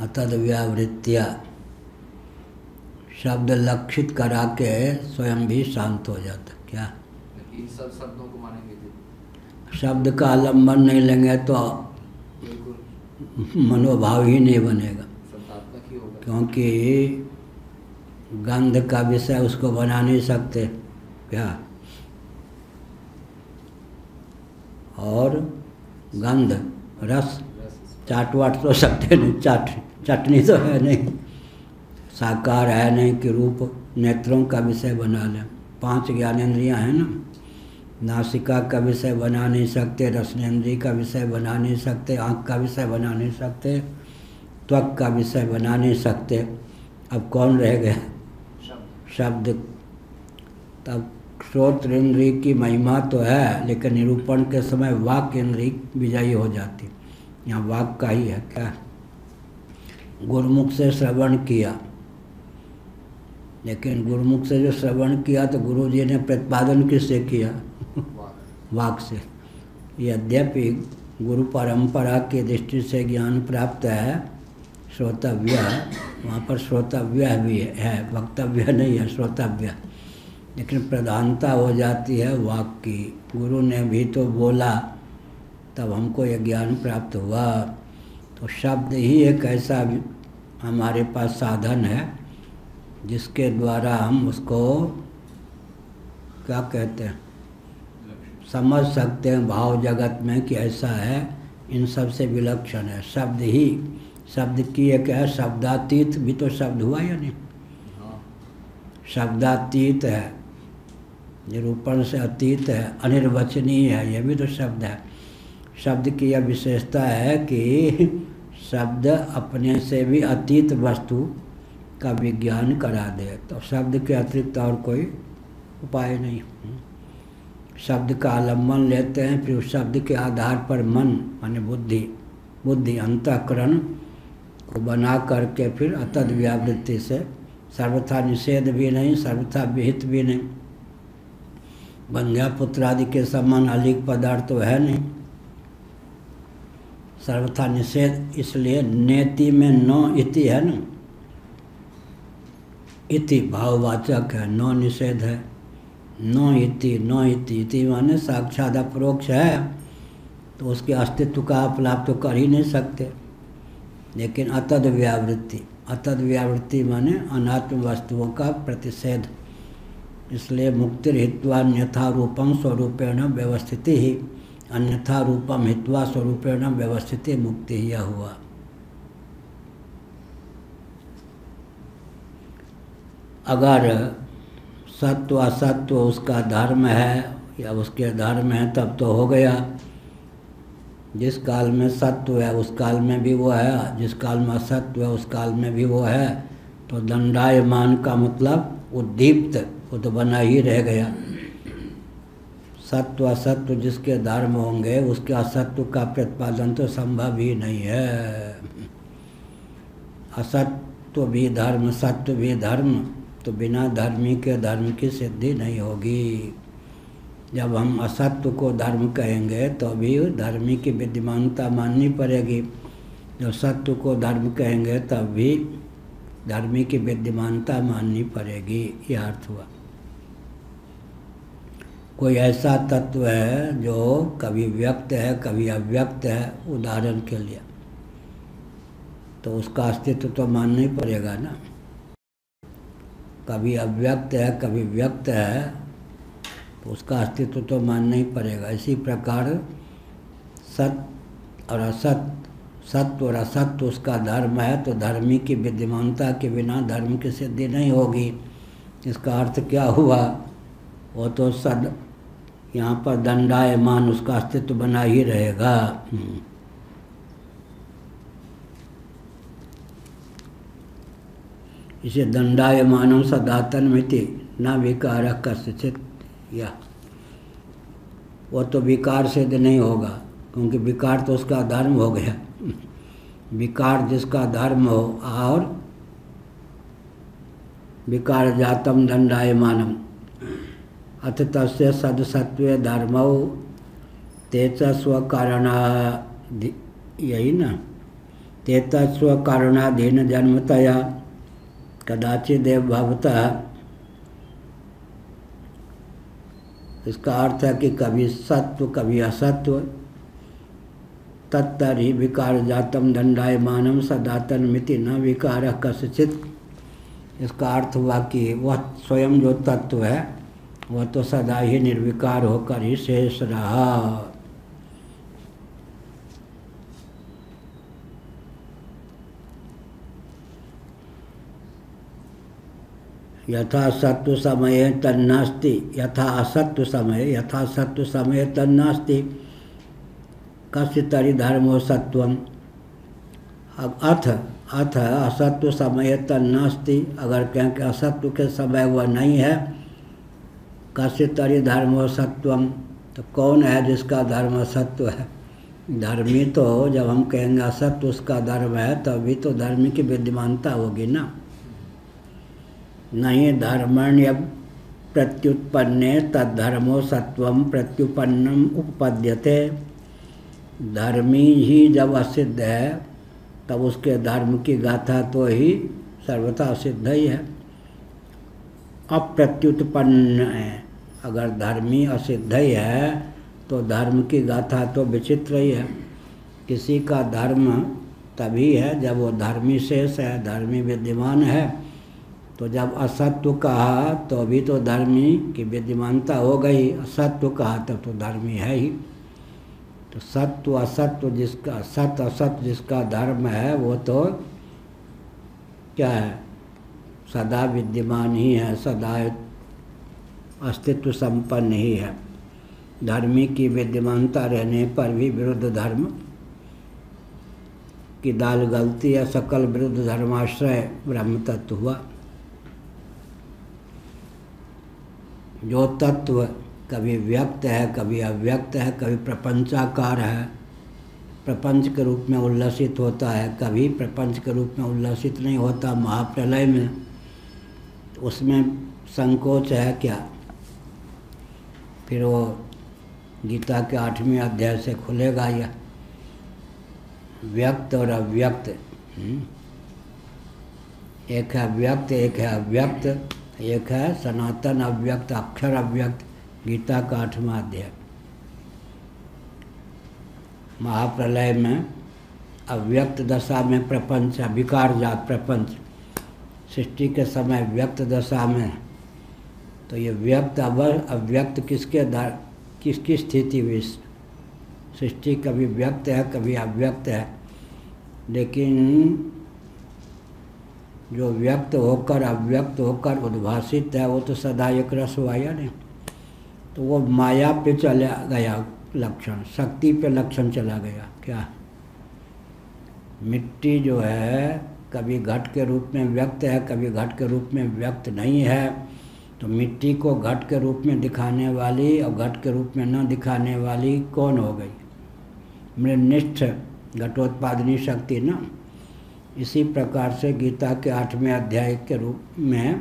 अतद व्यावृत्तिया, शब्द लक्षित करा के स्वयं भी शांत हो जाता। क्या
इन सब शब्दों को मानेंगे?
शब्द का आलम्बन नहीं लेंगे तो मनोभाव ही नहीं बनेगा,
शब्दात्मक ही होगा,
क्योंकि गंध का विषय उसको बना नहीं सकते। क्या और गंध रस चाट वाट तो सकते नहीं, चटनी तो है नहीं, साकार है नहीं कि रूप नेत्रों का विषय बना लें। 5 ज्ञानेंद्रियां हैं ना, नासिका का विषय बना नहीं सकते, रसनेंद्रिय का विषय बना नहीं सकते, आँख का विषय बना नहीं सकते, त्वक का विषय बना नहीं सकते। अब कौन रह गया? शब्द। तब श्रोत्र इंद्रिय की महिमा तो है, लेकिन निरूपण के समय वाक इंद्रिय विजयी हो जाती। यहाँ वाक का ही है। क्या गुरुमुख से श्रवण किया, लेकिन गुरुमुख से जो श्रवण किया तो गुरुजी ने प्रतिपादन किससे किया? वाक से। यद्यपि गुरु परंपरा की दृष्टि से ज्ञान प्राप्त है, श्रोतव्य, वहाँ पर श्रोतव्य भी है, वक्तव्य नहीं है, श्रोतव्य। लेकिन प्रधानता हो जाती है वाक की। गुरु ने भी तो बोला तब हमको यह ज्ञान प्राप्त हुआ। तो शब्द ही एक ऐसा हमारे पास साधन है जिसके द्वारा हम उसको क्या कहते हैं, समझ सकते हैं भाव जगत में कि ऐसा है, इन सब से विलक्षण है। शब्द ही, शब्द की एक है शब्दातीत, भी तो शब्द हुआ या नहीं? शब्दातीत है, निरूपण से अतीत है, अनिर्वचनीय है, यह भी तो शब्द है। शब्द की यह विशेषता है कि शब्द अपने से भी अतीत वस्तु का विज्ञान करा दे। तो शब्द के अतिरिक्त और कोई उपाय नहीं। शब्द का आलम्बन लेते हैं, फिर उस शब्द के आधार पर मन माने बुद्धि अंतःकरण को बना करके फिर अतद व्यावृत्ति से, सर्वथा निषेध भी नहीं, सर्वथा विहित भी नहीं, बंध्या पुत्र आदि के समान अलिक पदार्थ तो है नहीं, सर्वथा निषेध। इसलिए नेति में नो इति है ना, इति भाववाचक है, नो निषेध है। नो इति, नो इति, इति माने साक्षात अपरोक्ष है, तो उसके अस्तित्व का आप लाभ तो कर ही नहीं सकते। लेकिन अतद व्यावृत्ति, अतद व्यावृत्ति माने अनात्म वस्तुओं का प्रतिषेध। इसलिए मुक्तिर हित्वा अन्यथा रूपम स्वरूपेण व्यवस्थिति ही, अन्यथा रूपम हित्वा स्वरूपेण व्यवस्थिति मुक्ति ही हुआ। अगर सत्व असत्व उसका धर्म है या उसके धर्म है तब तो हो गया। जिस काल में सत्व है उस काल में भी वो है, जिस काल में असत्व है उस काल में भी वो है। तो दंडायमान का मतलब उद्दीप्त, वो तो बना ही रह गया। सत्व असत्व जिसके धर्म होंगे उसके असत्व का प्रतिपादन तो संभव ही नहीं है। असत्व भी धर्म, सत्व भी धर्म, तो बिना धर्मी के धर्म की सिद्धि नहीं होगी। जब हम असत्व को धर्म कहेंगे तो भी धर्मी की विद्यमानता माननी पड़ेगी, जब सत्व को धर्म कहेंगे तब भी धर्मी की विद्यमानता माननी पड़ेगी। यह अर्थ हुआ। कोई ऐसा तत्व है जो कभी व्यक्त है कभी अव्यक्त है, उदाहरण के लिए, तो उसका अस्तित्व तो मानना ही पड़ेगा ना। कभी अव्यक्त है कभी व्यक्त है, तो उसका अस्तित्व तो मानना ही पड़ेगा। इसी प्रकार सत्य और असत्य, सत्य और असत्य उसका धर्म है, तो धर्मी की विद्यमानता के बिना धर्म की सिद्धि नहीं होगी। इसका अर्थ क्या हुआ? वो तो सद यहाँ पर दंडायमान उसका अस्तित्व बना ही रहेगा। इसे दंडायमानम सदातन मिति न विकार कस्यचित्, या वो तो विकार सिद्ध नहीं होगा, क्योंकि विकार तो उसका धर्म हो गया। विकार जिसका धर्म हो, और विकार जातम दंडायमानम अथ तस्य सदसत्वे धर्मौ तेच स्वकारणा, यही ना, तेत स्वकारणाधीन जन्मतया कदाचिदेव भवतः। इसका अर्थ है कि कभी सत्व कभी असत्व, तत्तरि विकार जातम दंडायमानम सदातन मिति न विकार कस्यचित्। इसका अर्थ हुआ कि वह स्वयं जो तत्व है वह तो सदा ही निर्विकार होकर ही शेष रहा। यथा सत्व समय तन्नास्ति यथा असत्व समय, यथा सत्व समय तन्नास्ति कस्यतरि धर्मो सत्वम। अब अथ असत्व समय तन्नास्ति, अगर कहें कि असत्व के समय वह नहीं है, कस्यतरि धर्मो सत्वम, तो कौन है जिसका धर्म असत्व है? धर्मी तो जब हम कहेंगे असत्व उसका धर्म है, तभी तो धर्मी की विद्यमानता होगी ना। नहीं धर्मण्य प्रत्युत्पन्ने तद्धर्मो सत्वम प्रत्युपन्नम उपपद्यते। धर्मी ही जब असिद्ध है तब उसके धर्म की गाथा तो ही सर्वथा सिद्ध ही है। अप्रत्युत्पन्न है, अगर धर्मी असिद्ध ही है तो धर्म की गाथा तो विचित्र ही है। किसी का धर्म तभी है जब वो धर्मी शेष है, धर्मी विद्यमान है, तो जब असत्व कहा तो अभी तो धर्मी की विद्यमानता हो गई, असत्व कहा तब तो धर्मी है ही। तो सत्व असत्व जिसका, सत्य असत्य जिसका धर्म है वो तो क्या है, सदा विद्यमान ही है, सदा अस्तित्व संपन्न ही है। धर्मी की विद्यमानता रहने पर भी विरुद्ध धर्म की दाल गलती या सकल विरुद्ध धर्माश्रय ब्रह्म तत्व हुआ। जो तत्व कभी व्यक्त है, कभी अव्यक्त है, कभी प्रपंचाकार है, प्रपंच के रूप में उल्लसित होता है, कभी प्रपंच के रूप में उल्लसित नहीं होता। महाप्रलय में उसमें संकोच है क्या? फिर वो गीता के 8वें अध्याय से खुलेगा यह व्यक्त और अव्यक्त। एक है व्यक्त, एक है अव्यक्त, एक है सनातन अव्यक्त, अक्षर अव्यक्त। गीता का 8वां अध्याय। महाप्रलय में अव्यक्त दशा में प्रपंच, विकार जात प्रपंच, सृष्टि के समय व्यक्त दशा में। तो ये व्यक्त अव्यक्त किसकी स्थिति हुई? सृष्टि कभी व्यक्त है, कभी अव्यक्त है, लेकिन जो व्यक्त होकर अव्यक्त होकर उद्भासित है वो तो सदा एक रस हुआ या नहीं। तो वो माया पे चला गया लक्षण, शक्ति पे लक्षण चला गया। क्या मिट्टी जो है कभी घट के रूप में व्यक्त है, कभी घट के रूप में व्यक्त नहीं है। तो मिट्टी को घट के रूप में दिखाने वाली और घट के रूप में न दिखाने वाली कौन हो गई? मृनिष्ठ घटोत्पादनी शक्ति ना। इसी प्रकार से गीता के 8वें अध्याय के रूप में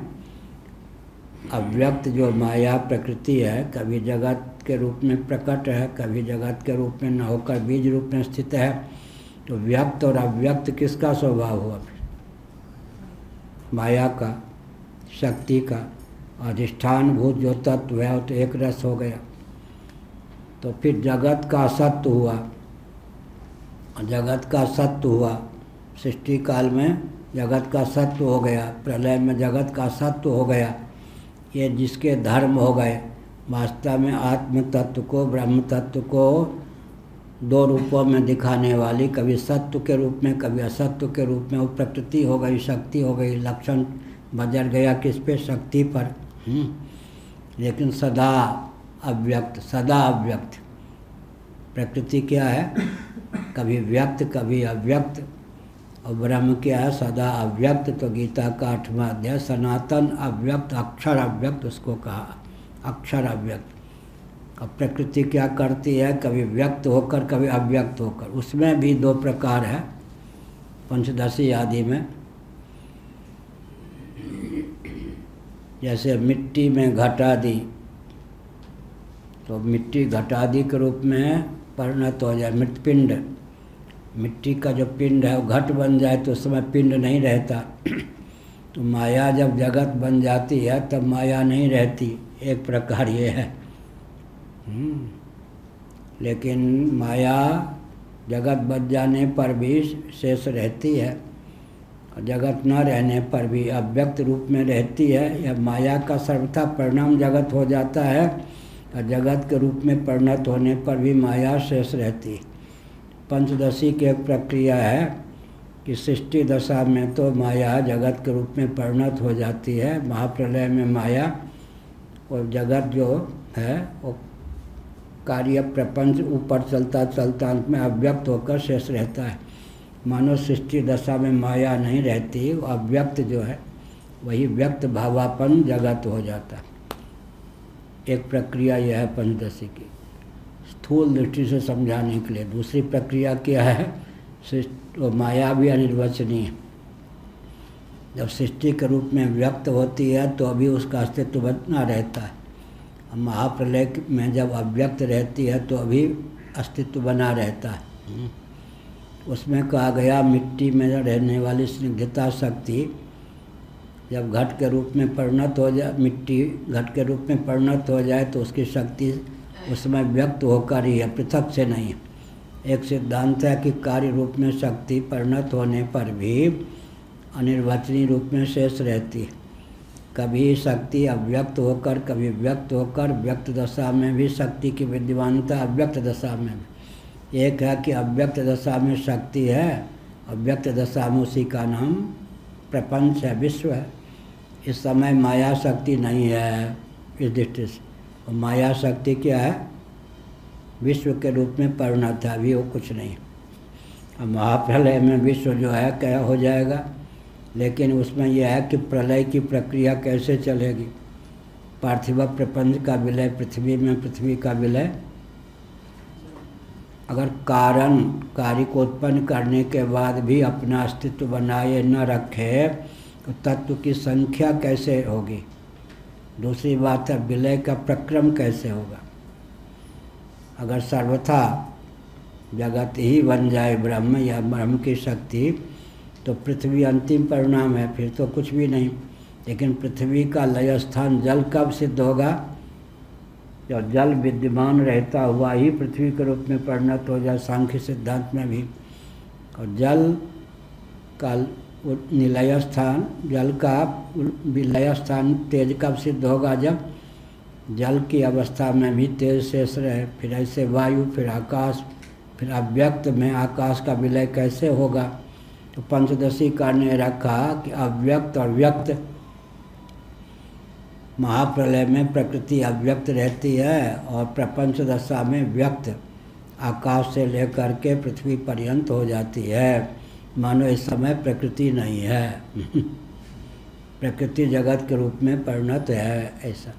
अव्यक्त जो माया प्रकृति है, कभी जगत के रूप में प्रकट है, कभी जगत के रूप में न होकर बीज रूप में स्थित है। तो व्यक्त और अव्यक्त किसका स्वभाव हुआ? माया का, शक्ति का। अधिष्ठान भूत जो तत्व है वो तो एक रस हो गया। तो फिर जगत का सत्य हुआ, जगत का सत्य हुआ। सृष्टि काल में जगत का सत्य हो गया, प्रलय में जगत का सत्य हो गया। ये जिसके धर्म हो गए। वास्तव में आत्म तत्व को, ब्रह्म तत्व को दो रूपों में दिखाने वाली, कभी सत्व के रूप में, कभी असत्व के रूप में वो प्रकृति हो गई, शक्ति हो गई। लक्षण बजर गया किस पे? शक्ति पर। लेकिन सदा अव्यक्त, सदा अव्यक्त। प्रकृति क्या है? कभी व्यक्त, कभी अव्यक्त। और ब्रह्म क्या है? सदा अव्यक्त। तो गीता का 8वां अध्याय सनातन अव्यक्त, अक्षर अव्यक्त उसको कहा, अक्षर अव्यक्त। अब प्रकृति क्या करती है? कभी व्यक्त होकर, कभी अव्यक्त होकर। उसमें भी दो प्रकार है पंचदशी आदि में। जैसे मिट्टी में घटादि, तो मिट्टी घटादि के रूप में परिणत हो जाए। मृतपिंड, मिट्टी का जो पिंड है वो घट बन जाए तो उस समय पिंड नहीं रहता। तो माया जब जगत बन जाती है तब माया नहीं रहती। एक प्रकार ये है। लेकिन माया जगत बन जाने पर भी शेष रहती है, और जगत न रहने पर भी अव्यक्त रूप में रहती है। यह माया का सर्वथा परिणाम जगत हो जाता है, और जगत के रूप में परिणत होने पर भी माया शेष रहती है। पंचदशी की एक प्रक्रिया है कि सृष्टि दशा में तो माया जगत के रूप में परिणत हो जाती है। महाप्रलय में माया और जगत जो है वो कार्य प्रपंच ऊपर चलता चलता अंत में अव्यक्त होकर शेष रहता है। मानो सृष्टि दशा में माया नहीं रहती, अव्यक्त जो है वही व्यक्त भावापन जगत हो जाता है। एक प्रक्रिया यह है पंचदशी की, स्थूल दृष्टि से समझाने के लिए। दूसरी प्रक्रिया क्या है? तो माया भी अनिर्वचनीय। जब सृष्टि के रूप में व्यक्त होती है तो अभी उसका अस्तित्व बना रहता है। महाप्रलय में जब अव्यक्त रहती है तो अभी अस्तित्व बना रहता है। उसमें कहा गया मिट्टी में रहने वाली स्निग्धता शक्ति जब घट के रूप में परिणत हो जाए, मिट्टी घट के रूप में परिणत हो जाए तो उसकी शक्ति उसमें व्यक्त होकर ही है, पृथक से नहीं। एक सिद्धांत है कि कार्य रूप में शक्ति परिणत होने पर भी अनिर्वचनीय रूप में शेष रहती है। कभी शक्ति अव्यक्त होकर, कभी व्यक्त होकर, व्यक्त दशा में भी शक्ति की विद्यमानता, अव्यक्त दशा में भी। एक है कि अव्यक्त दशा में शक्ति है, और व्यक्त दशा में उसी का नाम प्रपंच है, विश्व है। इस समय माया शक्ति नहीं है इस दृष्टि से। और माया शक्ति क्या है? विश्व के रूप में परिणत है, अभी वो कुछ नहीं। और महाप्रलय में विश्व जो है क्या हो जाएगा, लेकिन उसमें यह है कि प्रलय की प्रक्रिया कैसे चलेगी। पार्थिव प्रपंच का विलय पृथ्वी में, पृथ्वी का विलय। अगर कारण कार्य को उत्पन्न करने के बाद भी अपना अस्तित्व बनाए न रखे तो तत्व की संख्या कैसे होगी। दूसरी बात है विलय का प्रक्रम कैसे होगा। अगर सर्वथा जगत ही बन जाए ब्रह्म या ब्रह्म की शक्ति, तो पृथ्वी अंतिम परिणाम है, फिर तो कुछ भी नहीं। लेकिन पृथ्वी का लय स्थान जल कब सिद्ध होगा? जब जल विद्यमान रहता हुआ ही पृथ्वी के रूप में परिणत हो जाए, सांख्य सिद्धांत में भी। और जल का निलय स्थान, जल का विलय स्थान तेज कब सिद्ध होगा? जब जल की अवस्था में भी तेज शेष रहे। फिर ऐसे वायु, फिर आकाश, फिर अव्यक्त में आकाश का विलय कैसे होगा। तो पंचदशी का ने रखा कि अव्यक्त और व्यक्त। महाप्रलय में प्रकृति अव्यक्त रहती है और प्रपंच दशा में व्यक्त आकाश से लेकर के पृथ्वी पर्यंत हो जाती है। मानो इस समय प्रकृति नहीं है प्रकृति जगत के रूप में परिणत है ऐसा।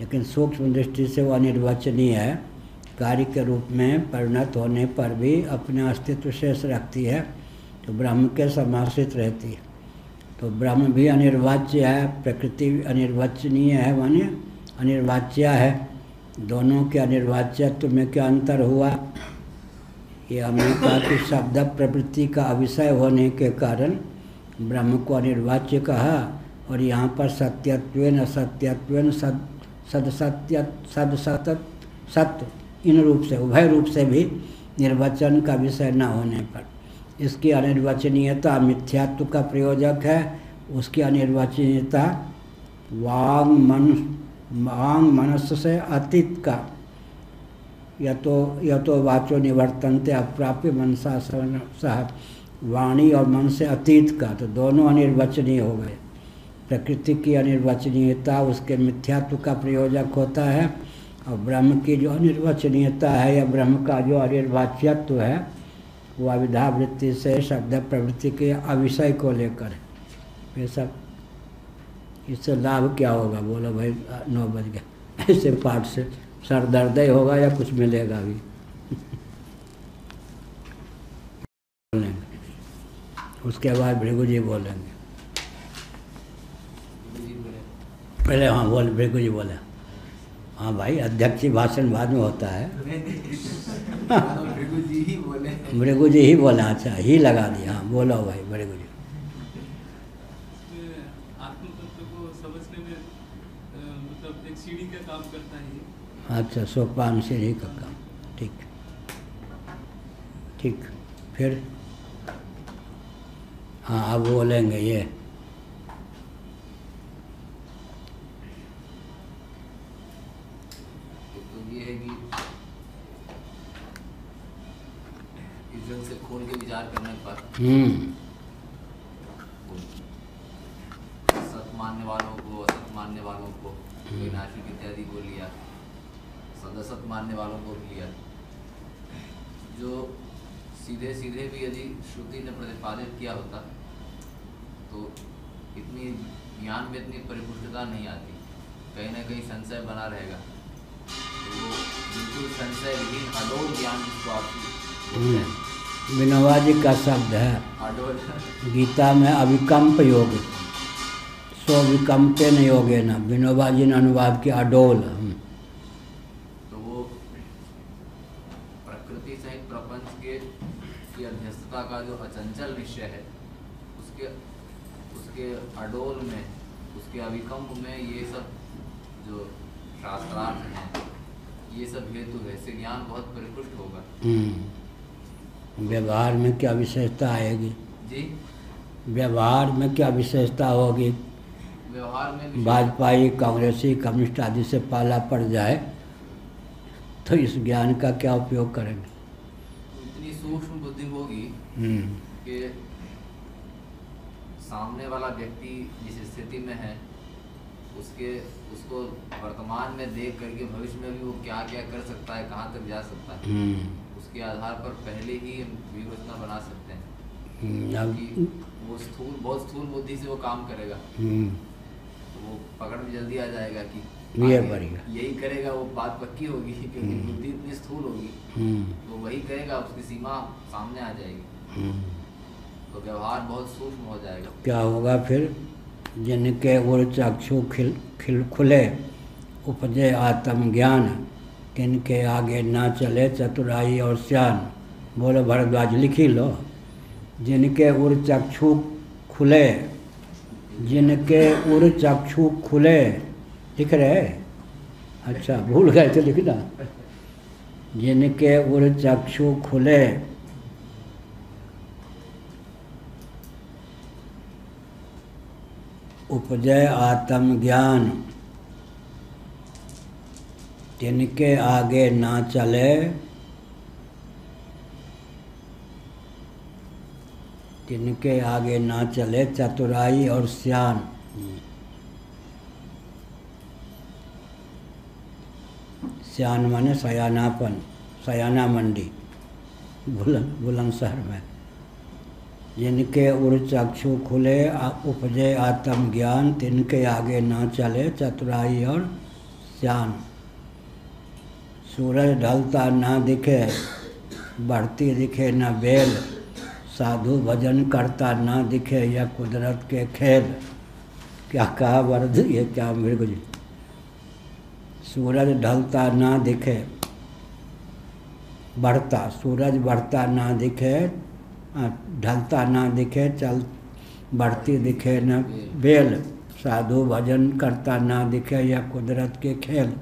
लेकिन सूक्ष्म दृष्टि से वो अनिर्वचनीय है। कार्य के रूप में परिणत होने पर भी अपना अस्तित्व शेष रखती है, तो ब्रह्म के समाश्रित रहती है। तो ब्रह्म भी अनिर्वाच्य है, प्रकृति अनिर्वचनीय है, माने अनिर्वाच्य है। दोनों के अनिर्वाच्यत्व में क्या अंतर हुआ? ये हमने कहा कि शब्द प्रवृत्ति का अविषय होने के कारण ब्रह्म को अनिर्वाच्य कहा, और यहाँ पर सत्यत्वेन असत्यत्वेन सदसत्य सदसत सत्य इन रूप से, उभय रूप से भी निर्वचन का विषय न होने पर इसकी अनिर्वचनीयता मिथ्यात्व का प्रयोजक है। उसकी अनिर्वचनीयता वांग मनस से अतीत का, या तो वाचो निवर्तनते अप्राप्य मनसा सह, वाणी और मन से अतीत का, तो दोनों अनिर्वचनीय हो गए। प्रकृति की अनिर्वचनीयता उसके मिथ्यात्व का प्रयोजक होता है, और ब्रह्म की जो अनिर्वचनीयता है या ब्रह्म का जो अनिर्वाच्यत्व है वो अविधा वृत्ति से शब्द प्रवृत्ति के अविषय को लेकर है। ये सब इससे लाभ क्या होगा? बोलो भाई 9 बज गए। ऐसे पाठ से सर दर्द ही होगा या कुछ मिलेगा भी बोलेंगे। उसके बाद भृगु जी बोलेंगे। पहले हाँ बोल, भृगु जी बोले। हाँ भाई, अध्यक्षी भाषण बाद में होता है।
भृगु जी ही बोले।
भृगु जी ही बोला। अच्छा, ही लगा दिया। हाँ बोलो भाई भृगु जी।
आत्म तत्व को समझने में मतलब एक सीढ़ी का काम करता है।
अच्छा, सोपान सीढ़ी का काम। ठीक ठीक। फिर हाँ अब बोलेंगे ये।
से खोल के विचार करने पर सत मानने वालों को, असत मानने वालों को, नास्तिक इत्यादि को लिया, सदसत मानने वालों को भी लिया। जो सीधे सीधे भी यदि श्रुति ने प्रतिपादित किया होता तो इतनी ज्ञान में इतनी परिपुष्टता नहीं आती, कहीं ना कहीं संशय बना रहेगा। तो वो बिल्कुल संशय विहीन अडोल ज्ञान जिसको आप
विनोबा जी का शब्द है गीता में, अविकम्प योग, सो विकम्पे न योगे न। विनोबा जी ने अनुवाद किया अडोल।
तो वो प्रकृति सहित प्रपंच की अध्यस्तता का जो अचंचल निश्चय है, उसके अडोल में, उसके अविकम्प में ये सब जो शास्त्रार्थ हैं, ये सब हेतु है। इससे ज्ञान बहुत परिपुष्ट होगा।
व्यवहार में क्या विशेषता आएगी
जी?
व्यवहार में क्या विशेषता होगी?
व्यवहार में भी
भाजपाई, कांग्रेसी, कम्युनिस्ट आदि से पाला पड़ जाए तो इस ज्ञान का क्या उपयोग करेंगे?
इतनी सूक्ष्म बुद्धि होगी कि सामने वाला व्यक्ति जिस स्थिति में है उसको वर्तमान में देख करके भविष्य में भी वो क्या क्या कर सकता है, कहाँ तक जा सकता है, उसके आधार पर पहले ही व्यूह रचना बना सकते हैं। कि वो बहुत स्थूल बुद्धि से वो काम करेगा तो वो पकड़ में जल्दी आ जाएगा कि यही करेगा, वो बात पक्की होगी क्योंकि बुद्धि इतनी स्थूल होगी तो वही करेगा, उसकी सीमा सामने आ जाएगी तो व्यवहार बहुत सूक्ष्म हो जाएगा।
क्या होगा फिर? जिनके उर चक्षु खुले उपजे आत्मज्ञान, किनके आगे ना चले चतुराई और सियान। बोलो भरद्वाज, लिखी लो। जिनके उर चक्षु खुले, जिनके उर चक्षु खुले, लिख रहे? अच्छा, भूल गए तो लिखना। जिनके उर चक्षु खुले उपजय आत्मज्ञान, तिनके आगे ना चले, तिनके आगे ना चले चतुराई और सियान। सियान माने सयानापन, सयाना मंडी बुलंदशहर में। जिनके उर चक्षु खुले उपजे आत्मज्ञान, तिनके आगे ना चले चतुराई और सियान। सूरज ढलता ना दिखे, बढ़ती दिखे न बेल, साधु भजन करता ना दिखे, यह कुदरत के खेल। क्या कहा वरद, ये क्या मृग जी? सूरज ढलता ना दिखे, बढ़ता, सूरज बढ़ता ना दिखे, ढलता ना दिखे, चल बढ़ती दिखे न बेल, साधु भजन करता ना दिखे, यह कुदरत के खेल।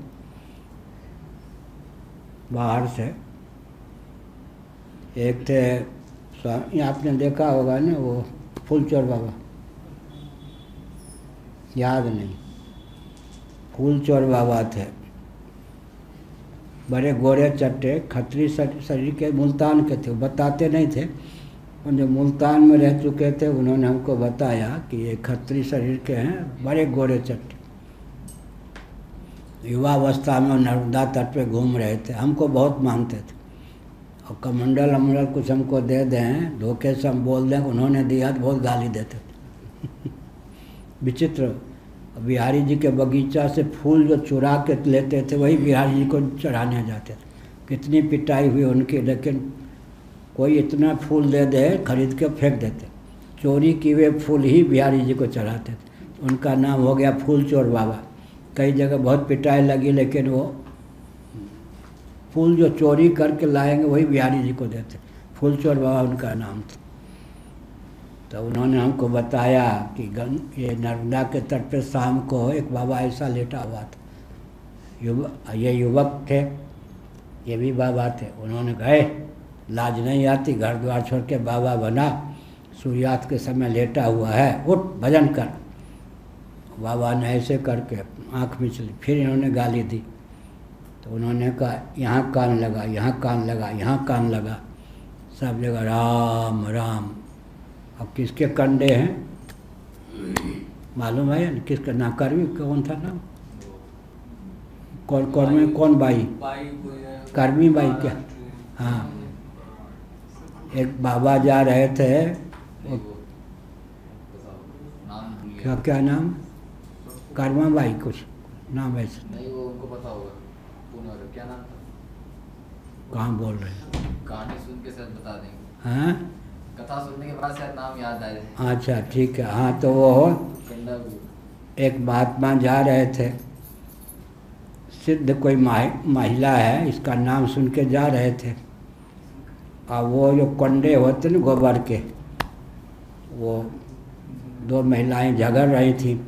बाहर से एक थे, आपने देखा होगा ना, वो फूलचोर बाबा, याद नहीं, फूलचोर बाबा थे, बड़े गोरे चट्टे, खत्री शरीर के, मुल्तान के थे। बताते नहीं थे, और जो मुल्तान में रह चुके थे उन्होंने हमको बताया कि ये खत्री शरीर के हैं, बड़े गोरे चट्टे। युवावस्था में नर्मदा तट पे घूम रहे थे, हमको बहुत मानते थे, और कमंडल अमंडल कुछ हमको दे दें, धोखे से हम बोल दें उन्होंने दिया तो बहुत गाली देते थे। विचित्र। बिहारी जी के बगीचा से फूल जो चुरा के लेते थे वही बिहारी जी को चढ़ाने जाते थे। कितनी पिटाई हुई उनकी, लेकिन कोई इतना फूल दे दे खरीद के फेंक देते। चोरी किए हुए फूल ही बिहारी जी को चढ़ाते थे। उनका नाम हो गया फूल चोर बाबा। कई जगह बहुत पिटाई लगी, लेकिन वो फूल जो चोरी करके लाएंगे वही बिहारी जी को देते। फूल चोर बाबा उनका नाम था। तो उन्होंने हमको बताया कि ये नर्मदा के तट पे शाम को एक बाबा ऐसा लेटा हुआ था। ये युवक थे, ये भी बाबा थे। उन्होंने कहे लाज नहीं आती, घर द्वार छोड़ के बाबा बना, सूर्यास्त के समय लेटा हुआ है, उठ भजन कर। बाबा ने ऐसे करके आँख मिचली, फिर इन्होंने गाली दी। तो उन्होंने कहा यहाँ कान लगा, यहाँ कान लगा, यहाँ कान लगा, सब जगह राम राम। अब किसके कंडे हैं मालूम है? किसका ना करवी कौन था नाम? कौन में कौन बाई? कर्मी बाई क्या? हाँ, एक बाबा जा रहे थे, क्या नाम? कर्मा बाई कुछ नाम ऐसा
नहीं, वो उनको पता होगा। क्या नाम था?
कहाँ बोल रहे हैं?
कहानी सुन के शायद बता देंगे।
हाँ,
कथा सुनने के बाद शायद नाम याद आ जाए।
अच्छा ठीक है। हाँ, तो वो एक महात्मा जा रहे थे, सिद्ध कोई महिला है, इसका नाम सुन के जा रहे थे। और वो जो कंडे होते न गोबर के, वो दो महिलाएं झगड़ रही थी,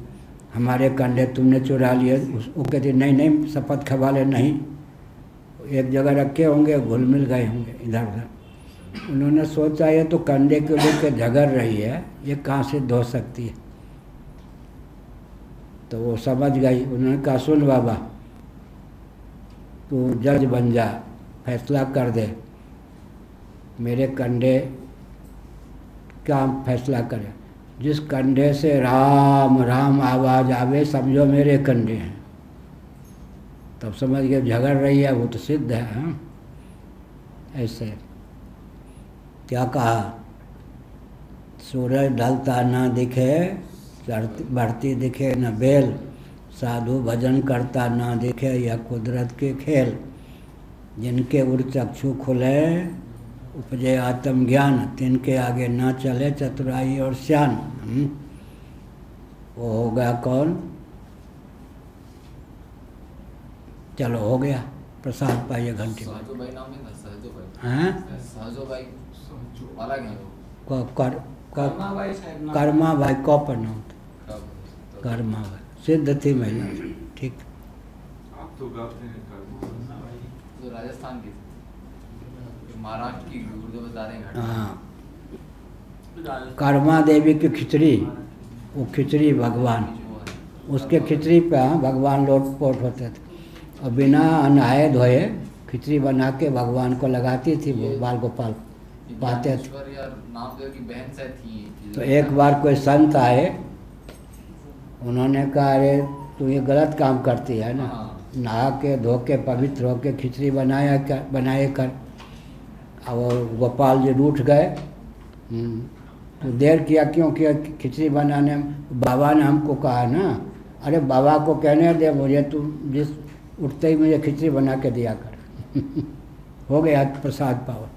हमारे कंडे तुमने चुरा लिए। वो कहती नहीं नहीं, शपथ खवाले नहीं, एक जगह रखे होंगे, घुल मिल गए होंगे इधर उधर। उन्होंने सोचा ये तो कंडे को लेकर झगड़ रही है, ये कहाँ सिद्ध हो सकती है? तो वो समझ गई। उन्होंने कहा सुन बाबा, तू जज बन जा, फैसला कर दे, मेरे कंधे क्या फैसला करे। जिस कंधे से राम राम आवाज़ आवे समझो मेरे कंधे हैं। तब समझ गए झगड़ रही है वो तो सिद्ध है। हाँ? ऐसे क्या कहा, सूरज ढलता ना दिखे, बढ़ती दिखे न बेल, साधु भजन करता ना दिखे, यह कुदरत के खेल। जिनके उर चक्षु खुले उपजे आत्मज्ञान, तिनके आगे ना चले चतुराई और श्यान। वो हो गया कौन? चलो हो गया, प्रसाद पाइए घंटे में।
सहजो भाई नाम है, सहजो भाई।
हैं?
सहजो भाई अलग है वो।
कर्मा भाई कौपर नाम था, कर्मा भाई सिद्ध थी महिला। ठीक,
आप तो गाते हैं कर्मा भाई,
जो राजस्थान की, महाराष्ट्र की गुरुदेव बता रहे हैं।
हाँ, कर्मा देवी की खिचड़ी, वो खिचड़ी भगवान, उसके खिचड़ी पे भगवान लोट पोट होते थे और बिना नहाए धोए खिचड़ी बना के भगवान को लगाती थी। वो बाल गोपाल पाते थे।
नामदेव की बहन से थी।
तो एक बार कोई संत आए, उन्होंने कहा अरे तू ये गलत काम करती है ना, नहा के धो के पवित्र हो के खिचड़ी बनाए कर। अब वो गोपाल जी रूठ गए। तो देर किया क्यों किया खिचड़ी बनाने में? बाबा ने हमको कहा ना। अरे बाबा को कहने दे मुझे, तू जिस उठते ही मुझे खिचड़ी बना के दिया कर। हो गया प्रसाद पावन।